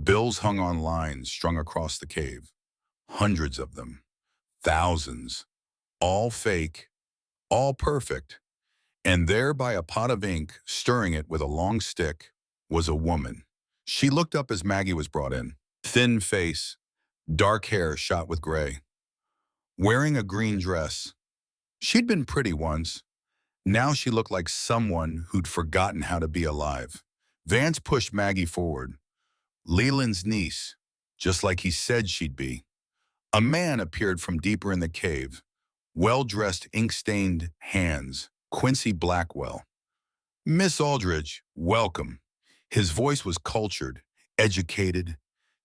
Bills hung on lines strung across the cave. Hundreds of them. Thousands. All fake. All perfect. And there by a pot of ink, stirring it with a long stick, was a woman. She looked up as Maggie was brought in. Thin face, dark hair shot with gray. Wearing a green dress. She'd been pretty once. Now she looked like someone who'd forgotten how to be alive. Vance pushed Maggie forward. Leland's niece, just like he said she'd be. A man appeared from deeper in the cave. Well-dressed, ink-stained hands. Quincy Blackwell. "Miss Aldridge, welcome." His voice was cultured, educated,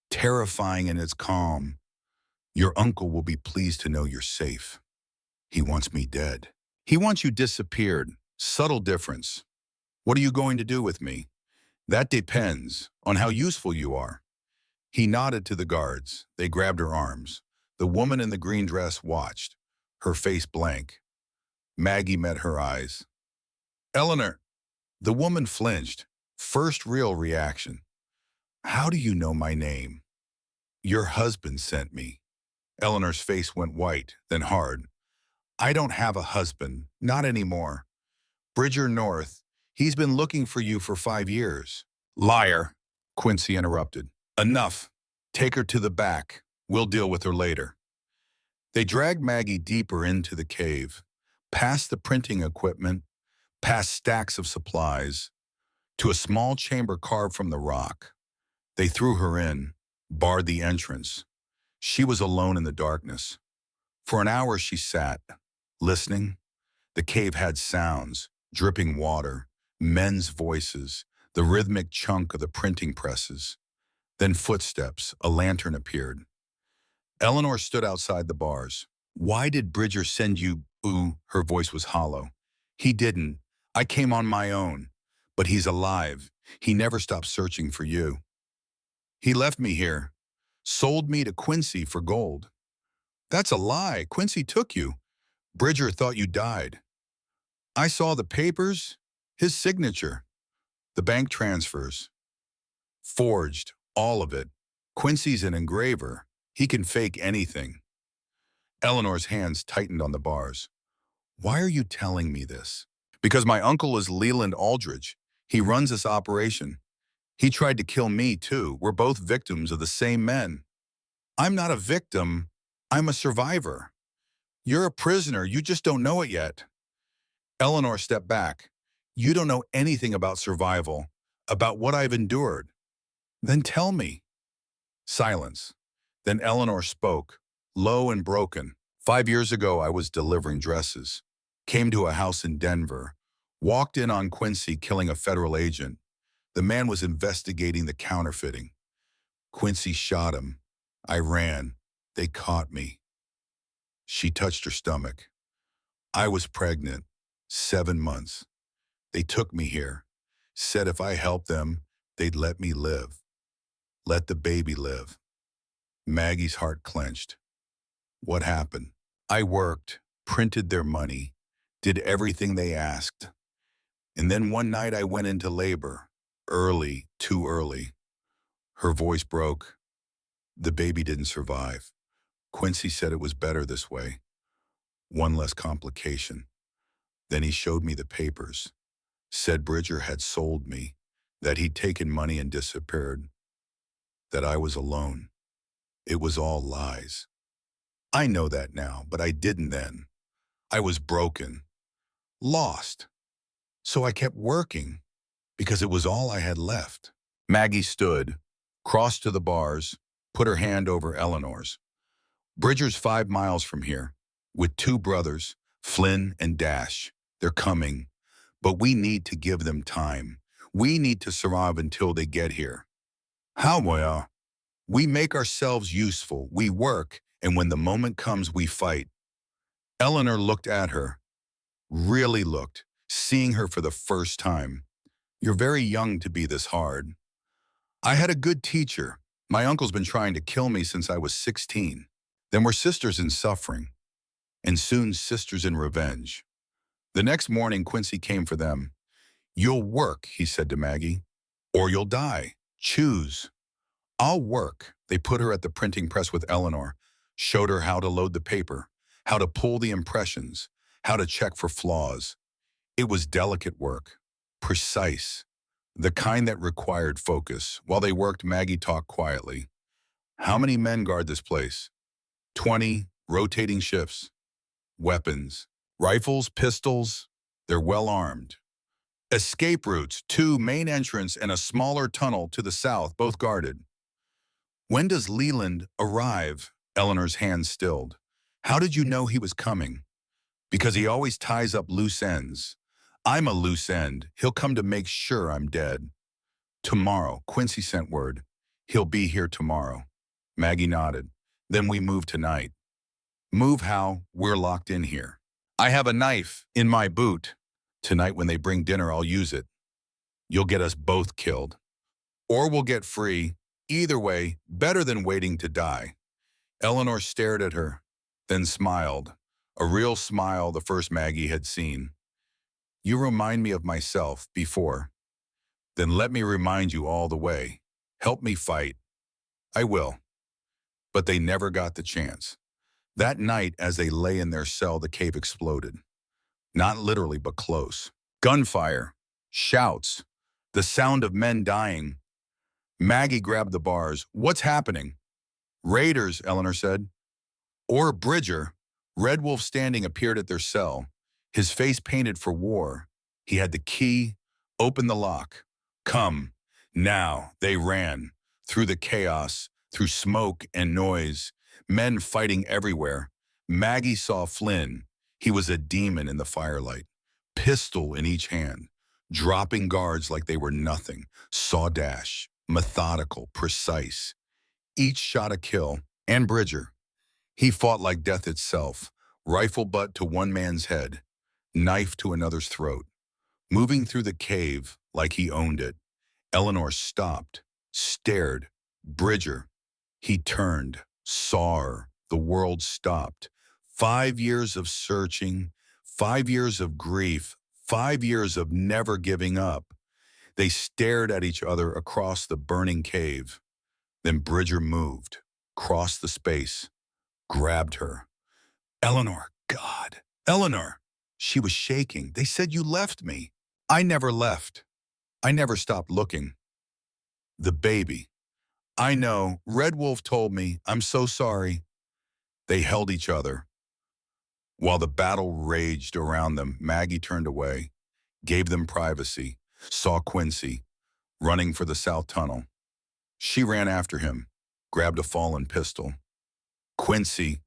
terrifying in its calm. "Your uncle will be pleased to know you're safe. He wants me dead. He wants you disappeared. Subtle difference. What are you going to do with me? That depends on how useful you are." He nodded to the guards. They grabbed her arms. The woman in the green dress watched, her face blank. Maggie met her eyes. "Eleanor." The woman flinched. First real reaction. "How do you know my name?" "Your husband sent me." Eleanor's face went white, then hard. "I don't have a husband, not anymore. Bridger North, he's been looking for you for 5 years. "Liar," Quincy interrupted. "Enough. Take her to the back. We'll deal with her later." They dragged Maggie deeper into the cave, past the printing equipment, past stacks of supplies, to a small chamber carved from the rock. They threw her in, barred the entrance. She was alone in the darkness. For an hour she sat, listening. The cave had sounds, dripping water, men's voices, the rhythmic chunk of the printing presses. Then footsteps, a lantern appeared. Eleanor stood outside the bars. "Why did Bridger send you?" "Ooh," her voice was hollow. "He didn't. I came on my own. But he's alive. He never stopped searching for you. He left me here. Sold me to Quincy for gold." "That's a lie. Quincy took you. Bridger thought you died." "I saw the papers. His signature. The bank transfers. Forged. All of it. Quincy's an engraver. He can fake anything." Eleanor's hands tightened on the bars. "Why are you telling me this?" "Because my uncle is Leland Aldridge. He runs this operation. He tried to kill me, too. We're both victims of the same men." "I'm not a victim. I'm a survivor. You're a prisoner. You just don't know it yet." Eleanor stepped back. "You don't know anything about survival, about what I've endured." "Then tell me." Silence. Then Eleanor spoke, low and broken. 5 years ago, I was delivering dresses. Came to a house in Denver. Walked in on Quincy killing a federal agent. The man was investigating the counterfeiting. Quincy shot him. I ran. They caught me. She touched her stomach. I was pregnant. 7 months. They took me here. Said if I helped them, they'd let me live. Let the baby live. Maggie's heart clenched. What happened? I worked, printed their money, did everything they asked. And then one night I went into labor. Early, too early. Her voice broke. The baby didn't survive. Quincy said it was better this way. One less complication. Then he showed me the papers. Said Bridger had sold me, that he'd taken money and disappeared, that I was alone. It was all lies. I know that now, but I didn't then. I was broken, lost. So I kept working, because it was all I had left. Maggie stood, crossed to the bars, put her hand over Eleanor's. Bridger's 5 miles from here, with 2 brothers, Flynn and Dash. They're coming, but we need to give them time. We need to survive until they get here. How, Moya? We make ourselves useful, we work, and when the moment comes, we fight. Eleanor looked at her, really looked, seeing her for the first time. You're very young to be this hard. I had a good teacher. My uncle's been trying to kill me since I was 16. Then we're sisters in suffering, and soon sisters in revenge. The next morning, Quincy came for them. You'll work, he said to Maggie, or you'll die. Choose. I'll work. They put her at the printing press with Eleanor, showed her how to load the paper, how to pull the impressions, how to check for flaws. It was delicate work, precise, the kind that required focus. While they worked, Maggie talked quietly. How many men guard this place? 20, rotating shifts. Weapons, rifles, pistols, they're well armed. Escape routes, 2 main entrance and a smaller tunnel to the south, both guarded. When does Leland arrive? Eleanor's hand stilled. How did you know he was coming? Because he always ties up loose ends. I'm a loose end. He'll come to make sure I'm dead. Tomorrow, Quincy sent word. He'll be here tomorrow. Maggie nodded. Then we move tonight. Move how? We're locked in here. I have a knife in my boot. Tonight when they bring dinner, I'll use it. You'll get us both killed. Or we'll get free. Either way, better than waiting to die. Eleanor stared at her, then smiled. A real smile, the first Maggie had seen. You remind me of myself before. Then let me remind you all the way. Help me fight. I will. But they never got the chance. That night, as they lay in their cell, the cave exploded. Not literally, but close. Gunfire, shouts, the sound of men dying. Maggie grabbed the bars. What's happening? Raiders, Eleanor said. Or Bridger. Red Wolf standing appeared at their cell, his face painted for war. He had the key, opened the lock. Come. Now, they ran. Through the chaos, through smoke and noise, men fighting everywhere. Maggie saw Flynn. He was a demon in the firelight, pistol in each hand, dropping guards like they were nothing. Saw Dash, methodical, precise. Each shot a kill. And Bridger. He fought like death itself, rifle butt to one man's head, knife to another's throat. Moving through the cave like he owned it. Eleanor stopped, stared. Bridger. He turned, saw her. The world stopped. 5 years of searching, 5 years of grief, 5 years of never giving up. They stared at each other across the burning cave. Then Bridger moved, crossed the space, grabbed her. Eleanor, God, Eleanor. She was shaking. They said you left me. I never left. I never stopped looking. The baby. I know. Red Wolf told me. I'm so sorry. They held each other. While the battle raged around them, Maggie turned away, gave them privacy, saw Quincy running for the south tunnel. She ran after him, grabbed a fallen pistol. Quincy.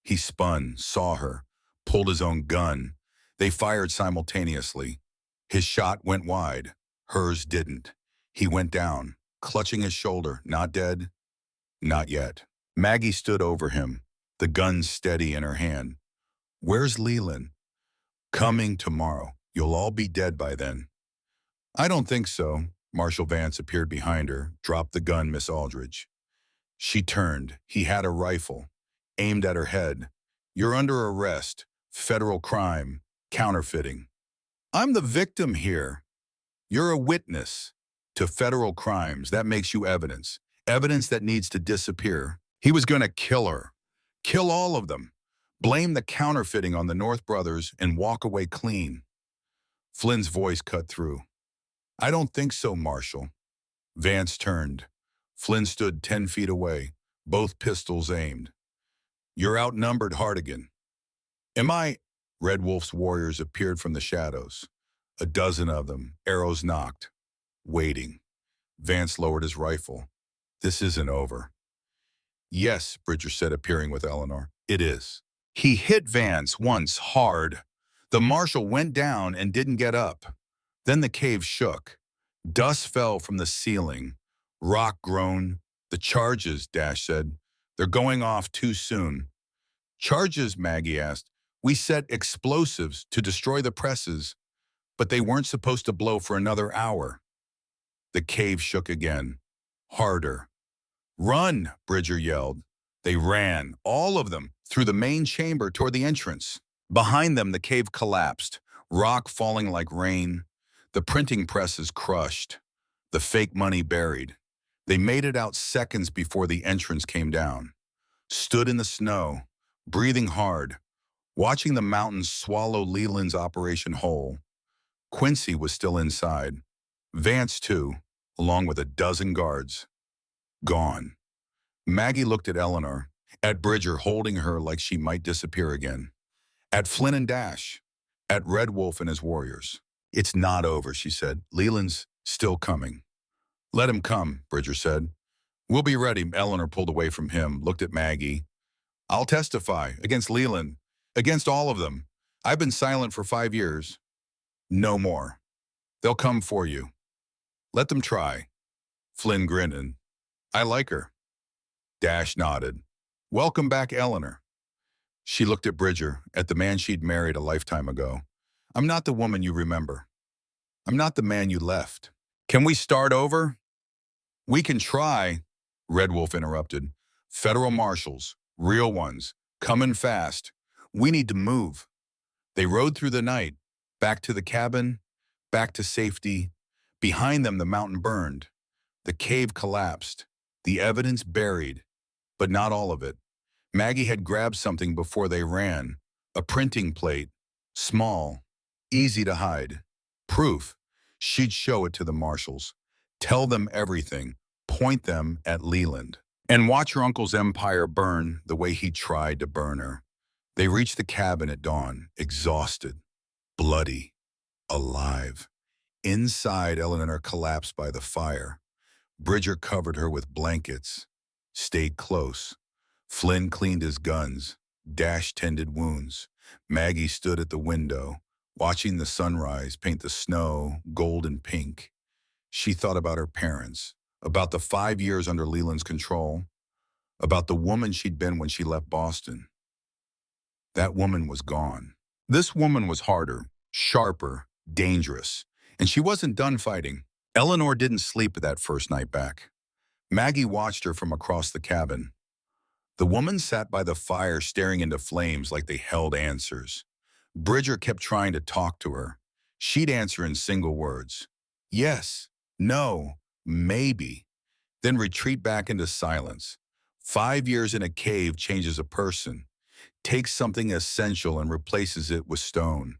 He spun, saw her, pulled his own gun. They fired simultaneously. His shot went wide. Hers didn't. He went down, clutching his shoulder. Not dead. Not yet. Maggie stood over him, the gun steady in her hand. Where's Leland? Coming tomorrow. You'll all be dead by then. I don't think so. Marshal Vance appeared behind her, dropped the gun, Miss Aldridge. She turned. He had a rifle, aimed at her head. You're under arrest. Federal crime. Counterfeiting. I'm the victim here. You're a witness to federal crimes. That makes you evidence. Evidence that needs to disappear. He was going to kill her. Kill all of them. Blame the counterfeiting on the North brothers and walk away clean. Flynn's voice cut through. I don't think so, Marshal. Vance turned. Flynn stood 10 feet away, both pistols aimed. You're outnumbered, Hartigan. Am I? Red Wolf's warriors appeared from the shadows. A dozen of them, arrows knocked. Waiting. Vance lowered his rifle. This isn't over. Yes, Bridger said, appearing with Eleanor. It is. He hit Vance once hard. The marshal went down and didn't get up. Then the cave shook. Dust fell from the ceiling. Rock groaned. The charges, Dash said. They're going off too soon. Charges, Maggie asked. We set explosives to destroy the presses, but they weren't supposed to blow for another hour. The cave shook again. Harder. Run, Bridger yelled. They ran, all of them, through the main chamber toward the entrance. Behind them, the cave collapsed, rock falling like rain. The printing presses crushed, the fake money buried. They made it out seconds before the entrance came down. Stood in the snow, breathing hard, watching the mountains swallow Leland's operation whole. Quincy was still inside. Vance, too, along with a dozen guards. Gone. Maggie looked at Eleanor, at Bridger holding her like she might disappear again, at Flynn and Dash, at Red Wolf and his warriors. It's not over, she said. Leland's still coming. Let him come, Bridger said. We'll be ready. Eleanor pulled away from him, looked at Maggie. I'll testify against Leland, against all of them. I've been silent for 5 years. No more. They'll come for you. Let them try. Flynn grinned. I like her. Dash nodded. Welcome back, Eleanor. She looked at Bridger, at the man she'd married a lifetime ago. I'm not the woman you remember. I'm not the man you left. Can we start over? We can try, Red Wolf interrupted. Federal marshals, real ones, coming fast. We need to move. They rode through the night, back to the cabin, back to safety. Behind them, the mountain burned. The cave collapsed. The evidence buried, but not all of it. Maggie had grabbed something before they ran, a printing plate, small, easy to hide. Proof. She'd show it to the marshals. Tell them everything. Point them at Leland. And watch her uncle's empire burn the way he tried to burn her. They reached the cabin at dawn, exhausted, bloody, alive. Inside, Eleanor collapsed by the fire. Bridger covered her with blankets, stayed close. Flynn cleaned his guns. Dash tended wounds. Maggie stood at the window, watching the sunrise paint the snow gold and pink. She thought about her parents, about the 5 years under Leland's control, about the woman she'd been when she left Boston. That woman was gone. This woman was harder, sharper, dangerous, and she wasn't done fighting. Eleanor didn't sleep that first night back. Maggie watched her from across the cabin. The woman sat by the fire staring into flames like they held answers. Bridger kept trying to talk to her. She'd answer in single words. Yes, no, maybe. Then retreat back into silence. 5 years in a cave changes a person, takes something essential and replaces it with stone.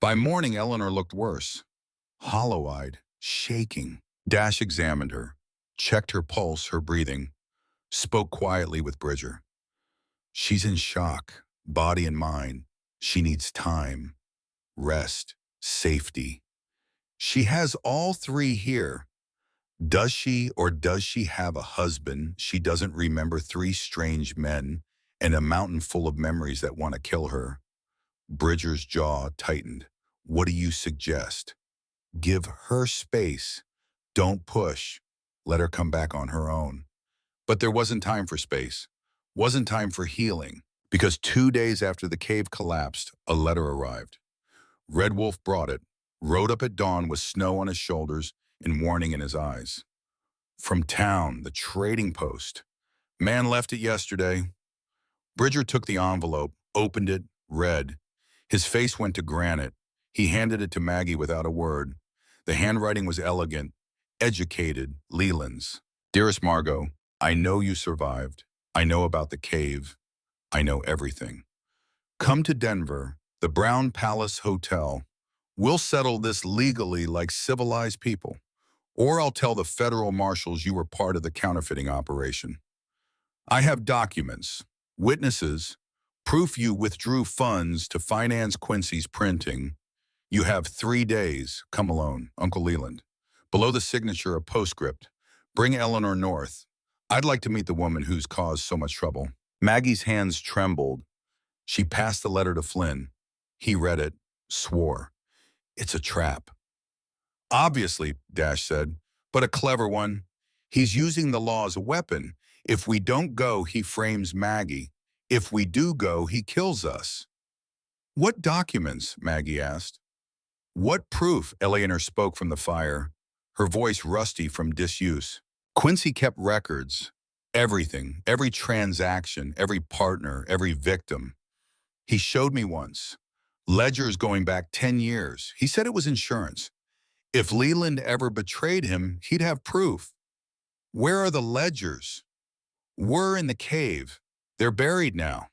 By morning, Eleanor looked worse. Hollow-eyed, shaking. Dash examined her, checked her pulse, her breathing, spoke quietly with Bridger. She's in shock, body and mind. She needs time, rest, safety. She has all three here. Does she or does she have a husband she doesn't remember, 3 strange men, and a mountain full of memories that want to kill her? Bridger's jaw tightened. What do you suggest? Give her space. Don't push. Let her come back on her own. But there wasn't time for space. Wasn't time for healing. Because 2 days after the cave collapsed, a letter arrived. Red Wolf brought it, rode up at dawn with snow on his shoulders and warning in his eyes. From town, the trading post. Man left it yesterday. Bridger took the envelope, opened it, read. His face went to granite. He handed it to Maggie without a word. The handwriting was elegant, educated, Leland's. Dearest Margot, I know you survived. I know about the cave. I know everything. Come to Denver, the Brown Palace Hotel. We'll settle this legally like civilized people. Or I'll tell the federal marshals you were part of the counterfeiting operation. I have documents, witnesses, proof you withdrew funds to finance Quincy's printing. You have 3 days. Come alone, Uncle Leland. Below the signature, a postscript. Bring Eleanor north. I'd like to meet the woman who's caused so much trouble. Maggie's hands trembled. She passed the letter to Flynn. He read it, swore. It's a trap. Obviously, Dash said, but a clever one. He's using the law as a weapon. If we don't go, he frames Maggie. If we do go, he kills us. What documents? Maggie asked. What proof? Eleanor spoke from the fire, her voice rusty from disuse. Quincy kept records. Everything, every transaction, every partner, every victim. He showed me once. Ledgers going back 10 years. He said it was insurance. If Leland ever betrayed him, he'd have proof. Where are the ledgers? We're in the cave. They're buried now.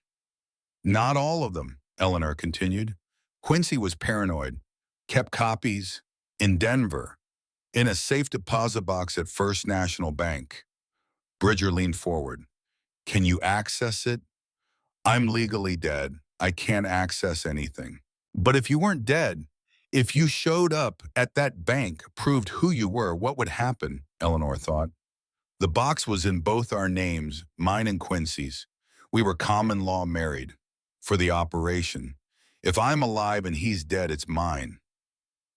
Not all of them, Eleanor continued. Quincy was paranoid, kept copies in Denver, in a safe deposit box at First National Bank. Bridger leaned forward. Can you access it? I'm legally dead. I can't access anything. But if you weren't dead, if you showed up at that bank, proved who you were, what would happen? Eleanor thought. The box was in both our names, mine and Quincy's. We were common law married. For the operation. If I'm alive and he's dead, it's mine.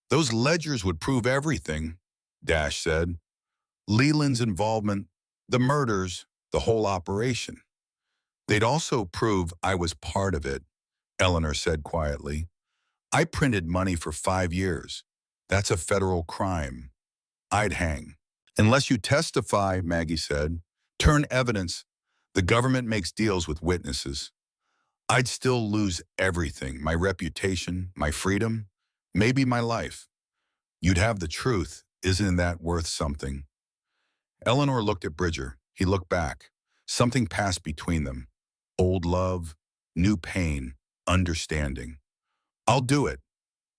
Those ledgers would prove everything, Dash said. Leland's involvement, the murders, the whole operation. They'd also prove I was part of it, Eleanor said quietly. I printed money for 5 years. That's a federal crime. I'd hang. Unless you testify, Maggie said. Turn evidence. The government makes deals with witnesses. I'd still lose everything, my reputation, my freedom, maybe my life. You'd have the truth. Isn't that worth something? Eleanor looked at Bridger. He looked back. Something passed between them. Old love, new pain, understanding. I'll do it,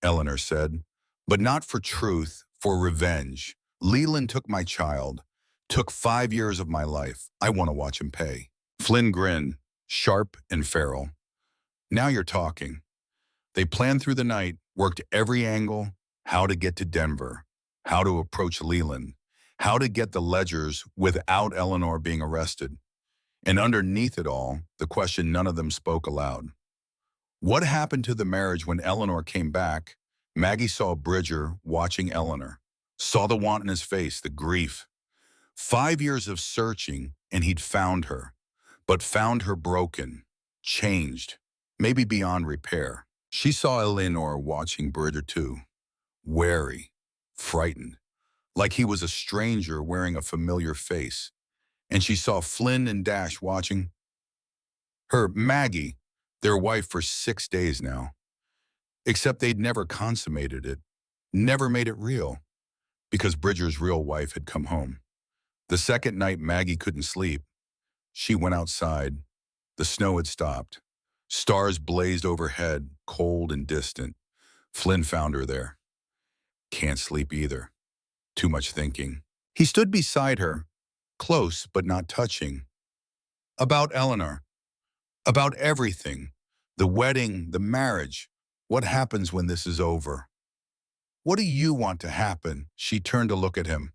Eleanor said, but not for truth, for revenge. Leland took my child, took 5 years of my life. I want to watch him pay. Flynn grinned, sharp and feral. Now you're talking. They planned through the night, worked every angle, how to get to Denver, how to approach Leland, how to get the ledgers without Eleanor being arrested. And underneath it all, the question none of them spoke aloud. What happened to the marriage when Eleanor came back? Maggie saw Bridger watching Eleanor, saw the want in his face, the grief. 5 years of searching, and he'd found her, but found her broken, changed, maybe beyond repair. She saw Eleanor watching Bridger too, wary, frightened, like he was a stranger wearing a familiar face. And she saw Flynn and Dash watching her, Maggie, their wife for 6 days now. Except they'd never consummated it, never made it real, because Bridger's real wife had come home. The second night, Maggie couldn't sleep. She went outside. The snow had stopped. Stars blazed overhead, cold and distant. Flynn found her there. Can't sleep either. Too much thinking. He stood beside her, close but not touching. About Eleanor. About everything. The wedding, the marriage. What happens when this is over? What do you want to happen? She turned to look at him.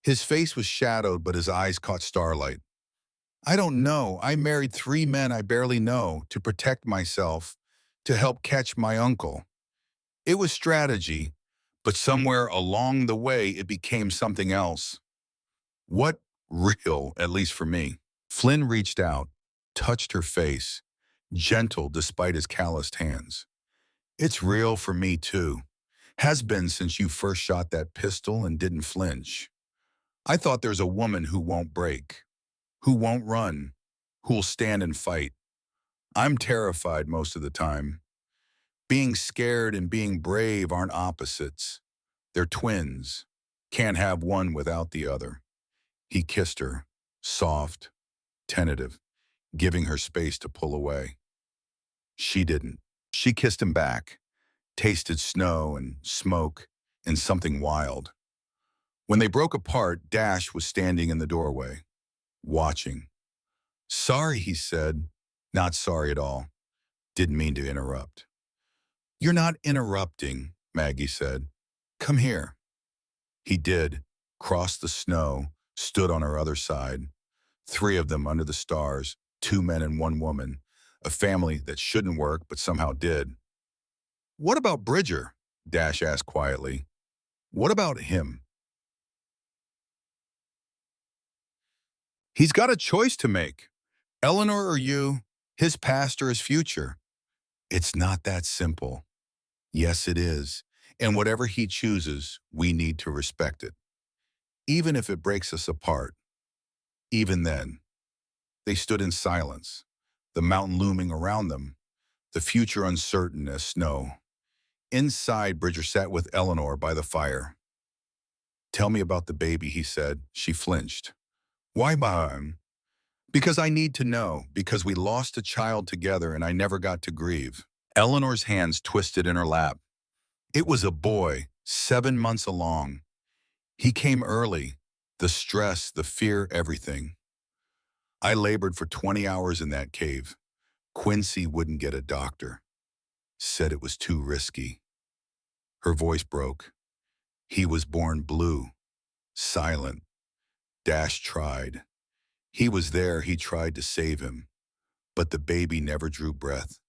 His face was shadowed, but his eyes caught starlight. I don't know. I married 3 men I barely know to protect myself, to help catch my uncle. It was strategy, but somewhere along the way it became something else. What real, at least for me? Flynn reached out, touched her face, gentle despite his calloused hands. It's real for me, too. Has been since you first shot that pistol and didn't flinch. I thought there's a woman who won't break, who won't run, who'll stand and fight. I'm terrified most of the time. Being scared and being brave aren't opposites. They're twins. Can't have one without the other. He kissed her, soft, tentative, giving her space to pull away. She didn't. She kissed him back, tasted snow and smoke and something wild. When they broke apart, Dash was standing in the doorway, watching. Sorry, he said. Not sorry at all. Didn't mean to interrupt. You're not interrupting, Maggie said. Come here. He did, crossed the snow, stood on her other side. Three of them under the stars, two men and one woman, a family that shouldn't work but somehow did. What about Bridger? Dash asked quietly. What about him? He's got a choice to make. Eleanor or you, his past or his future. It's not that simple. Yes, it is. And whatever he chooses, we need to respect it. Even if it breaks us apart. Even then, they stood in silence, the mountain looming around them, the future uncertain as snow. Inside, Bridger sat with Eleanor by the fire. Tell me about the baby, he said. She flinched. Why by him? Because I need to know, because we lost a child together and I never got to grieve. Eleanor's hands twisted in her lap. It was a boy, 7 months along. He came early, the stress, the fear, everything. I labored for 20 hours in that cave. Quincy wouldn't get a doctor. Said it was too risky. Her voice broke. He was born blue, silent. Dash tried. He was there, he tried to save him. But the baby never drew breath,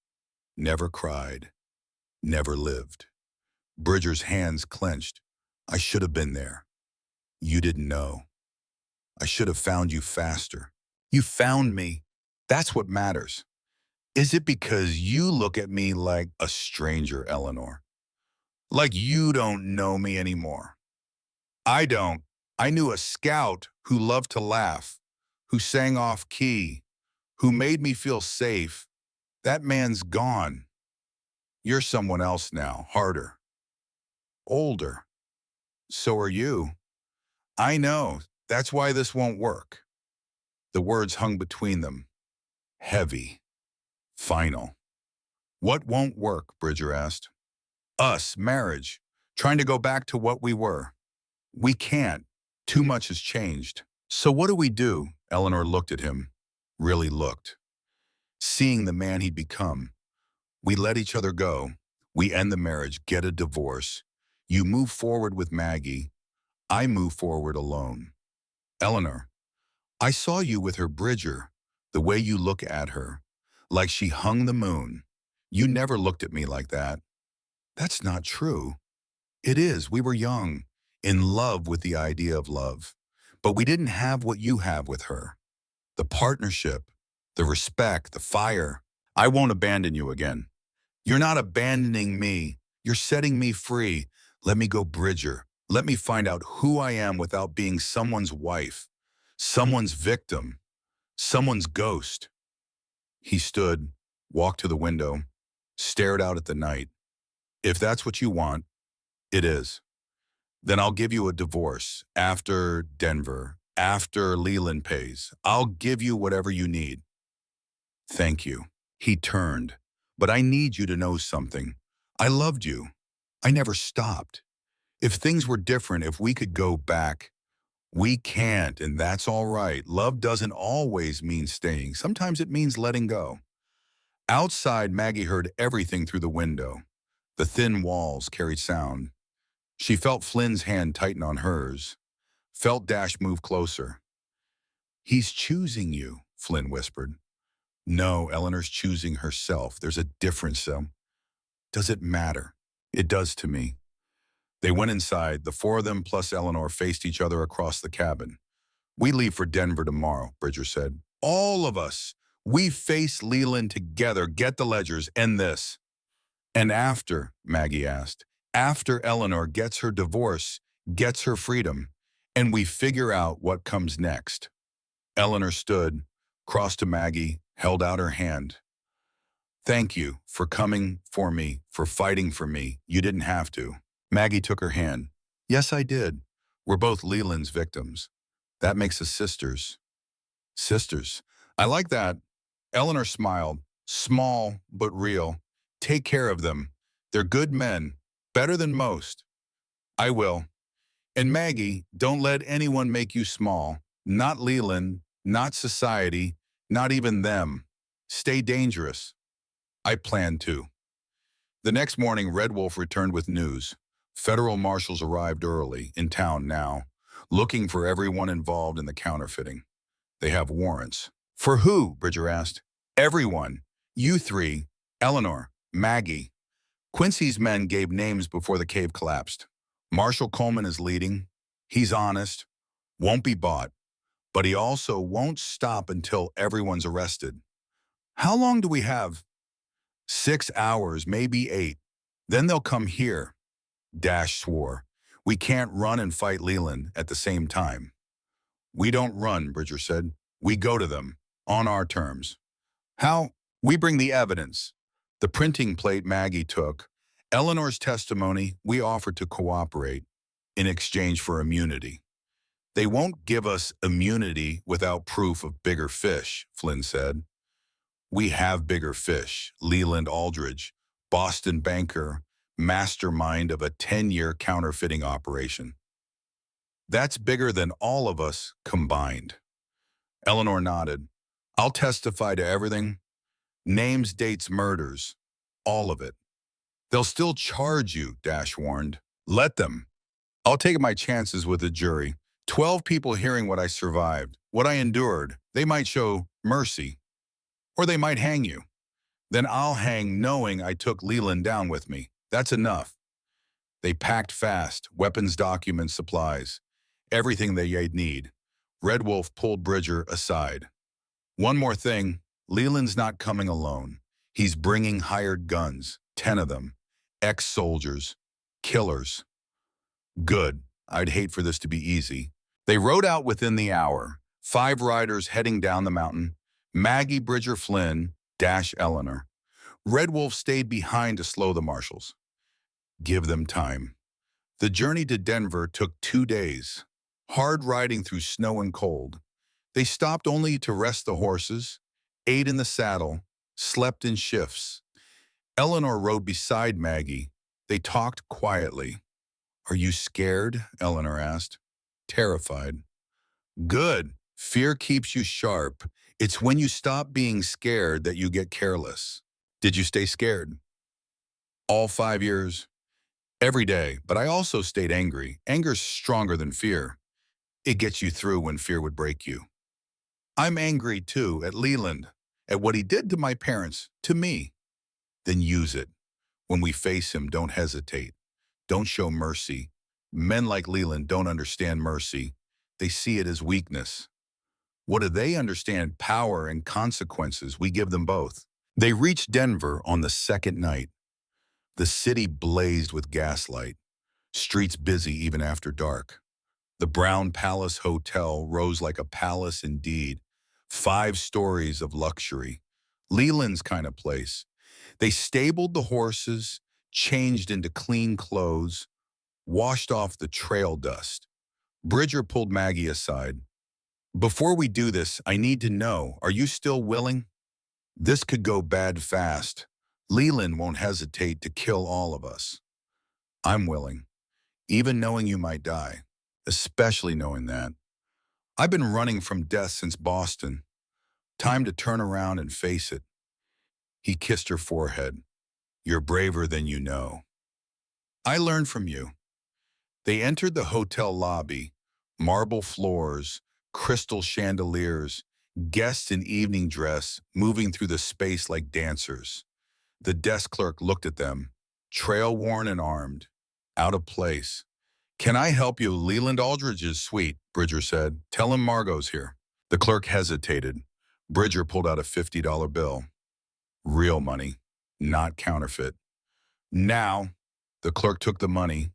never cried, never lived. Bridger's hands clenched. I should have been there. You didn't know. I should have found you faster. You found me. That's what matters. Is it because you look at me like a stranger, Eleanor? Like you don't know me anymore? I don't. I knew a scout who loved to laugh, who sang off key, who made me feel safe. That man's gone. You're someone else now, harder, older. So are you. I know. That's why this won't work. The words hung between them. Heavy. Final. What won't work? Bridger asked. Us, marriage. Trying to go back to what we were. We can't. Too much has changed. So what do we do? Eleanor looked at him. Really looked. Seeing the man he'd become. We let each other go. We end the marriage, get a divorce. You move forward with Maggie. I move forward alone. Eleanor, I saw you with her Bridger, the way you look at her, like she hung the moon. You never looked at me like that. That's not true. It is. We were young, in love with the idea of love. But we didn't have what you have with her. The partnership, the respect, the fire. I won't abandon you again. You're not abandoning me. You're setting me free. Let me go, Bridger. Let me find out who I am without being someone's wife, someone's victim, someone's ghost. He stood, walked to the window, stared out at the night. If that's what you want, it is. Then I'll give you a divorce after Denver, after Leland pays. I'll give you whatever you need. Thank you. He turned. But I need you to know something. I loved you. I never stopped. If things were different, if we could go back, we can't, and that's all right. Love doesn't always mean staying. Sometimes it means letting go. Outside, Maggie heard everything through the window. The thin walls carried sound. She felt Flynn's hand tighten on hers, felt Dash move closer. He's choosing you, Flynn whispered. No, Eleanor's choosing herself. There's a difference, does it matter? It does to me. They went inside. The four of them plus Eleanor faced each other across the cabin. We leave for Denver tomorrow, Bridger said. All of us. We face Leland together. Get the ledgers. End this. And after, Maggie asked, after Eleanor gets her divorce, gets her freedom, and we figure out what comes next. Eleanor stood, crossed to Maggie, held out her hand. Thank you for coming for me, for fighting for me. You didn't have to. Maggie took her hand. Yes, I did. We're both Leland's victims. That makes us sisters. Sisters. I like that. Eleanor smiled. Small, but real. Take care of them. They're good men. Better than most. I will. And Maggie, don't let anyone make you small. Not Leland, not society, not even them. Stay dangerous. I plan to. The next morning, Red Wolf returned with news. Federal marshals arrived early, in town now, looking for everyone involved in the counterfeiting. They have warrants. For who? Bridger asked. Everyone. You three. Eleanor. Maggie. Quincy's men gave names before the cave collapsed. Marshal Coleman is leading. He's honest. Won't be bought. But he also won't stop until everyone's arrested. How long do we have? 6 hours, maybe 8. Then they'll come here. Dash swore. We can't run and fight Leland at the same time. We don't run, Bridger said. We go to them, on our terms. How? We bring the evidence. The printing plate Maggie took. Eleanor's testimony, we offered to cooperate in exchange for immunity. They won't give us immunity without proof of bigger fish, Flynn said. We have bigger fish. Leland Aldridge, Boston banker, mastermind of a 10-year counterfeiting operation. That's bigger than all of us combined. Eleanor nodded. I'll testify to everything. Names, dates, murders. All of it. They'll still charge you, Dash warned. Let them. I'll take my chances with the jury. 12 people hearing what I survived, what I endured. They might show mercy. Or they might hang you. Then I'll hang knowing I took Leland down with me. That's enough. They packed fast, weapons, documents, supplies. Everything they'd need. Red Wolf pulled Bridger aside. One more thing, Leland's not coming alone. He's bringing hired guns, 10 of them. Ex-soldiers, killers. Good. I'd hate for this to be easy. They rode out within the hour. 5 riders heading down the mountain. Maggie, Bridger, Flynn, Dash, Eleanor. Red Wolf stayed behind to slow the marshals. Give them time. The journey to Denver took 2 days. Hard riding through snow and cold. They stopped only to rest the horses, ate in the saddle, slept in shifts. Eleanor rode beside Maggie. They talked quietly. Are you scared? Eleanor asked. Terrified. Good. Fear keeps you sharp. It's when you stop being scared that you get careless. Did you stay scared? All 5 years? Every day, but I also stayed angry. Anger's stronger than fear. It gets you through when fear would break you. I'm angry too, at Leland, at what he did to my parents, to me. Then use it. When we face him, don't hesitate. Don't show mercy. Men like Leland don't understand mercy. They see it as weakness. What do they understand? Power and consequences. We give them both. They reached Denver on the second night. The city blazed with gaslight. Streets busy even after dark. The Brown Palace Hotel rose like a palace indeed. 5 stories of luxury. Leland's kind of place. They stabled the horses, changed into clean clothes, washed off the trail dust. Bridger pulled Maggie aside. Before we do this, I need to know, are you still willing? This could go bad fast. Leland won't hesitate to kill all of us. I'm willing, even knowing you might die, especially knowing that. I've been running from death since Boston. Time to turn around and face it. He kissed her forehead. You're braver than you know. I learned from you. They entered the hotel lobby, marble floors, crystal chandeliers, guests in evening dress moving through the space like dancers. The desk clerk looked at them, trail-worn and armed, out of place. Can I help you? Leland Aldridge's suite, Bridger said. Tell him Margot's here. The clerk hesitated. Bridger pulled out a $50 bill. Real money, not counterfeit. Now, the clerk took the money,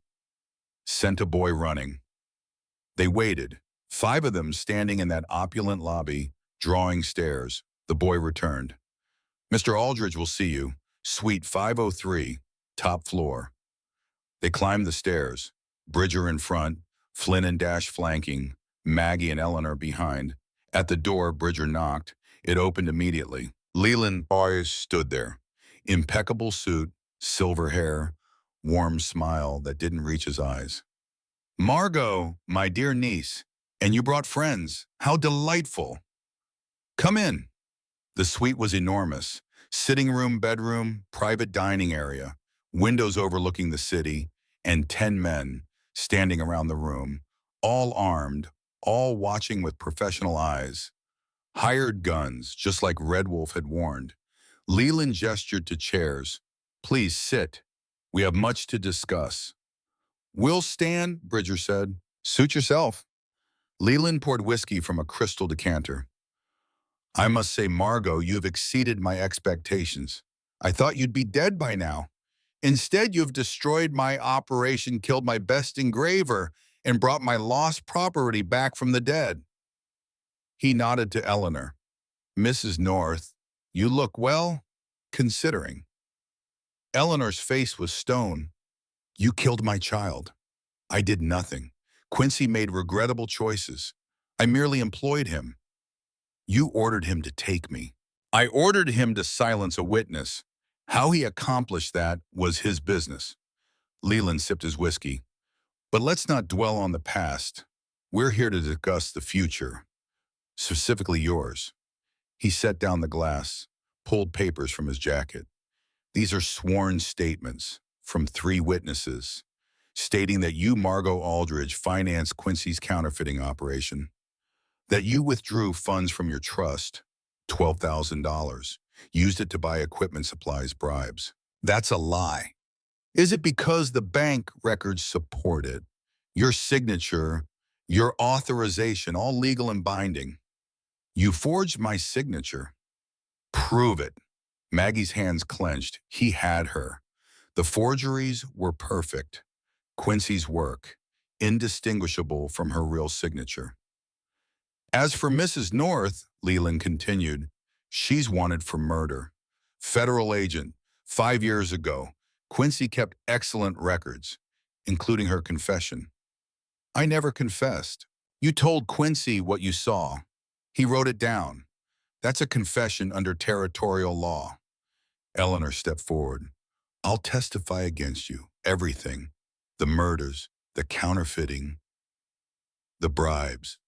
sent a boy running. They waited, 5 of them standing in that opulent lobby, drawing stares. The boy returned. Mr. Aldridge will see you. Suite 503, top floor. They climbed the stairs, Bridger in front, Flynn and Dash flanking, Maggie and Eleanor behind. At the door, Bridger knocked. It opened immediately. Leland always stood there. Impeccable suit, silver hair, warm smile that didn't reach his eyes. Margot, my dear niece, and you brought friends. How delightful. Come in. The suite was enormous. Sitting room, bedroom, private dining area, windows overlooking the city, and 10 men standing around the room, all armed, all watching with professional eyes. Hired guns, just like Red Wolf had warned. Leland gestured to chairs. Please sit. We have much to discuss. We'll stand, Bridger said. Suit yourself. Leland poured whiskey from a crystal decanter. I must say, Margot, you have exceeded my expectations. I thought you'd be dead by now. Instead, you've destroyed my operation, killed my best engraver, and brought my lost property back from the dead. He nodded to Eleanor. Mrs. North, you look well, considering. Eleanor's face was stone. You killed my child. I did nothing. Quincy made regrettable choices. I merely employed him. You ordered him to take me. I ordered him to silence a witness. How he accomplished that was his business. Leland sipped his whiskey. But let's not dwell on the past. We're here to discuss the future, specifically yours. He set down the glass, pulled papers from his jacket. These are sworn statements from 3 witnesses, stating that you, Margot Aldridge, financed Quincy's counterfeiting operation, that you withdrew funds from your trust, $12,000, used it to buy equipment supplies, bribes. That's a lie. Is it because the bank records support it? Your signature, your authorization, all legal and binding. You forged my signature. Prove it. Maggie's hands clenched. He had her. The forgeries were perfect. Quincy's work, indistinguishable from her real signature. As for Mrs. North, Leland continued, she's wanted for murder. Federal agent, 5 years ago. Quincy kept excellent records, including her confession. I never confessed. You told Quincy what you saw. He wrote it down. That's a confession under territorial law. Eleanor stepped forward. I'll testify against you. Everything. The murders, the counterfeiting, the bribes.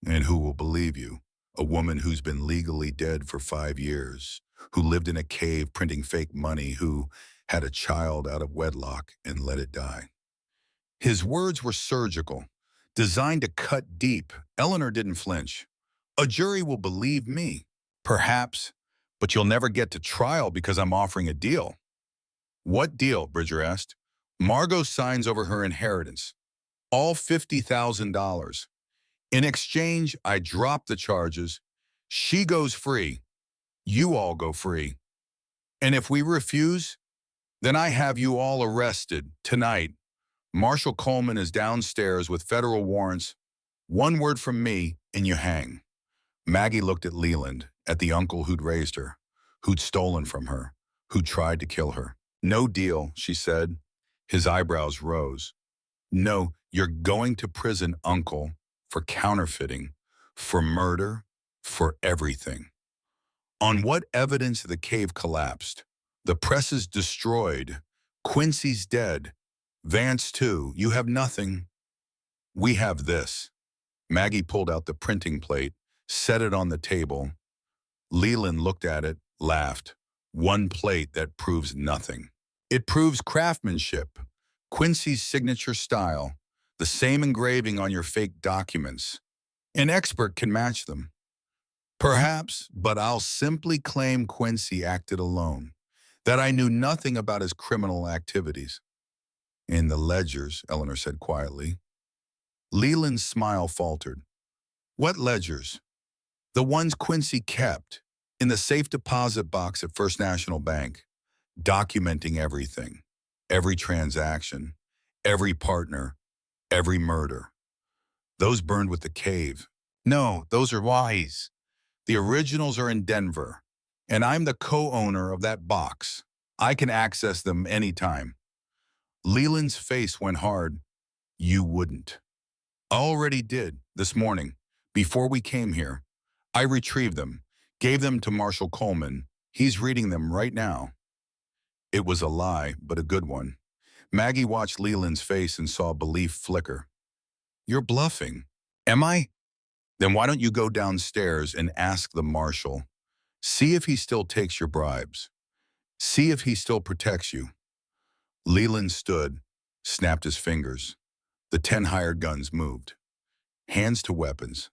And who will believe you? A woman who's been legally dead for 5 years, who lived in a cave printing fake money, who had a child out of wedlock and let it die. His words were surgical, designed to cut deep. Eleanor didn't flinch. A jury will believe me. Perhaps, but you'll never get to trial because I'm offering a deal. What deal? Bridger asked. Margot signs over her inheritance, all $50,000. In exchange, I drop the charges. She goes free. You all go free. And if we refuse, then I have you all arrested tonight. Marshal Coleman is downstairs with federal warrants. One word from me and you hang. Maggie looked at Leland, at the uncle who'd raised her, who'd stolen from her, who'd tried to kill her. No deal, she said. His eyebrows rose. No, you're going to prison, uncle, for counterfeiting, for murder, for everything. On what evidence the cave collapsed? The press is destroyed. Quincy's dead. Vance too. You have nothing. We have this. Maggie pulled out the printing plate, set it on the table. Leland looked at it, laughed. One plate that proves nothing. It proves craftsmanship, Quincy's signature style, the same engraving on your fake documents. An expert can match them. Perhaps, but I'll simply claim Quincy acted alone, that I knew nothing about his criminal activities. In the ledgers, Eleanor said quietly. Leland's smile faltered. What ledgers? The ones Quincy kept, in the safe deposit box at First National Bank, documenting everything. Every transaction, every partner, every murder. Those burned with the cave. No, those are lies. The originals are in Denver, and I'm the co-owner of that box. I can access them anytime. Leland's face went hard. You wouldn't. I already did, this morning, before we came here. I retrieved them, gave them to Marshall Coleman. He's reading them right now. It was a lie, but a good one. Maggie watched Leland's face and saw belief flicker. You're bluffing. Am I? Then why don't you go downstairs and ask the marshal? See if he still takes your bribes. See if he still protects you. Leland stood, snapped his fingers. The 10 hired guns moved. Hands to weapons.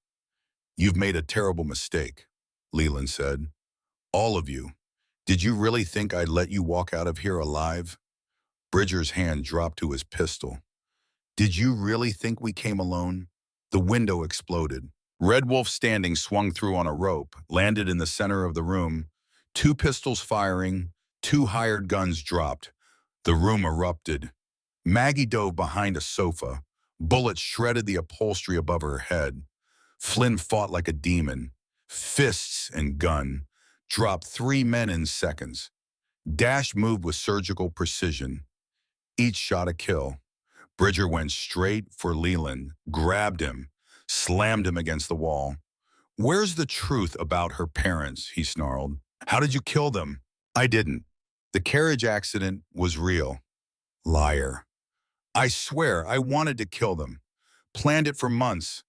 You've made a terrible mistake, Leland said. All of you. Did you really think I'd let you walk out of here alive? Bridger's hand dropped to his pistol. Did you really think we came alone? The window exploded. Red Wolf standing swung through on a rope, landed in the center of the room. 2 pistols firing, 2 hired guns dropped. The room erupted. Maggie dove behind a sofa. Bullets shredded the upholstery above her head. Flynn fought like a demon. Fists and gun. Dropped 3 men in seconds. Dash moved with surgical precision. Each shot a kill. Bridger went straight for Leland, grabbed him, slammed him against the wall. Where's the truth about her parents, he snarled. How did you kill them? I didn't. The carriage accident was real. Liar. I swear I wanted to kill them. Planned it for months.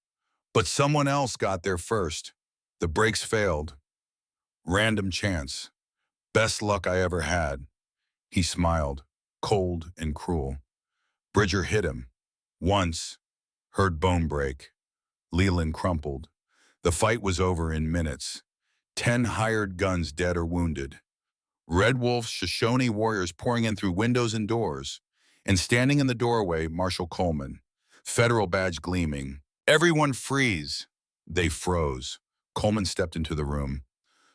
But someone else got there first. The brakes failed. Random chance. Best luck I ever had. He smiled, cold and cruel. Bridger hit him. Once. Heard bone break. Leland crumpled. The fight was over in minutes. 10 hired guns dead or wounded. Red Wolf's Shoshone warriors pouring in through windows and doors. And standing in the doorway, Marshall Coleman. Federal badge gleaming. Everyone freeze. They froze. Coleman stepped into the room.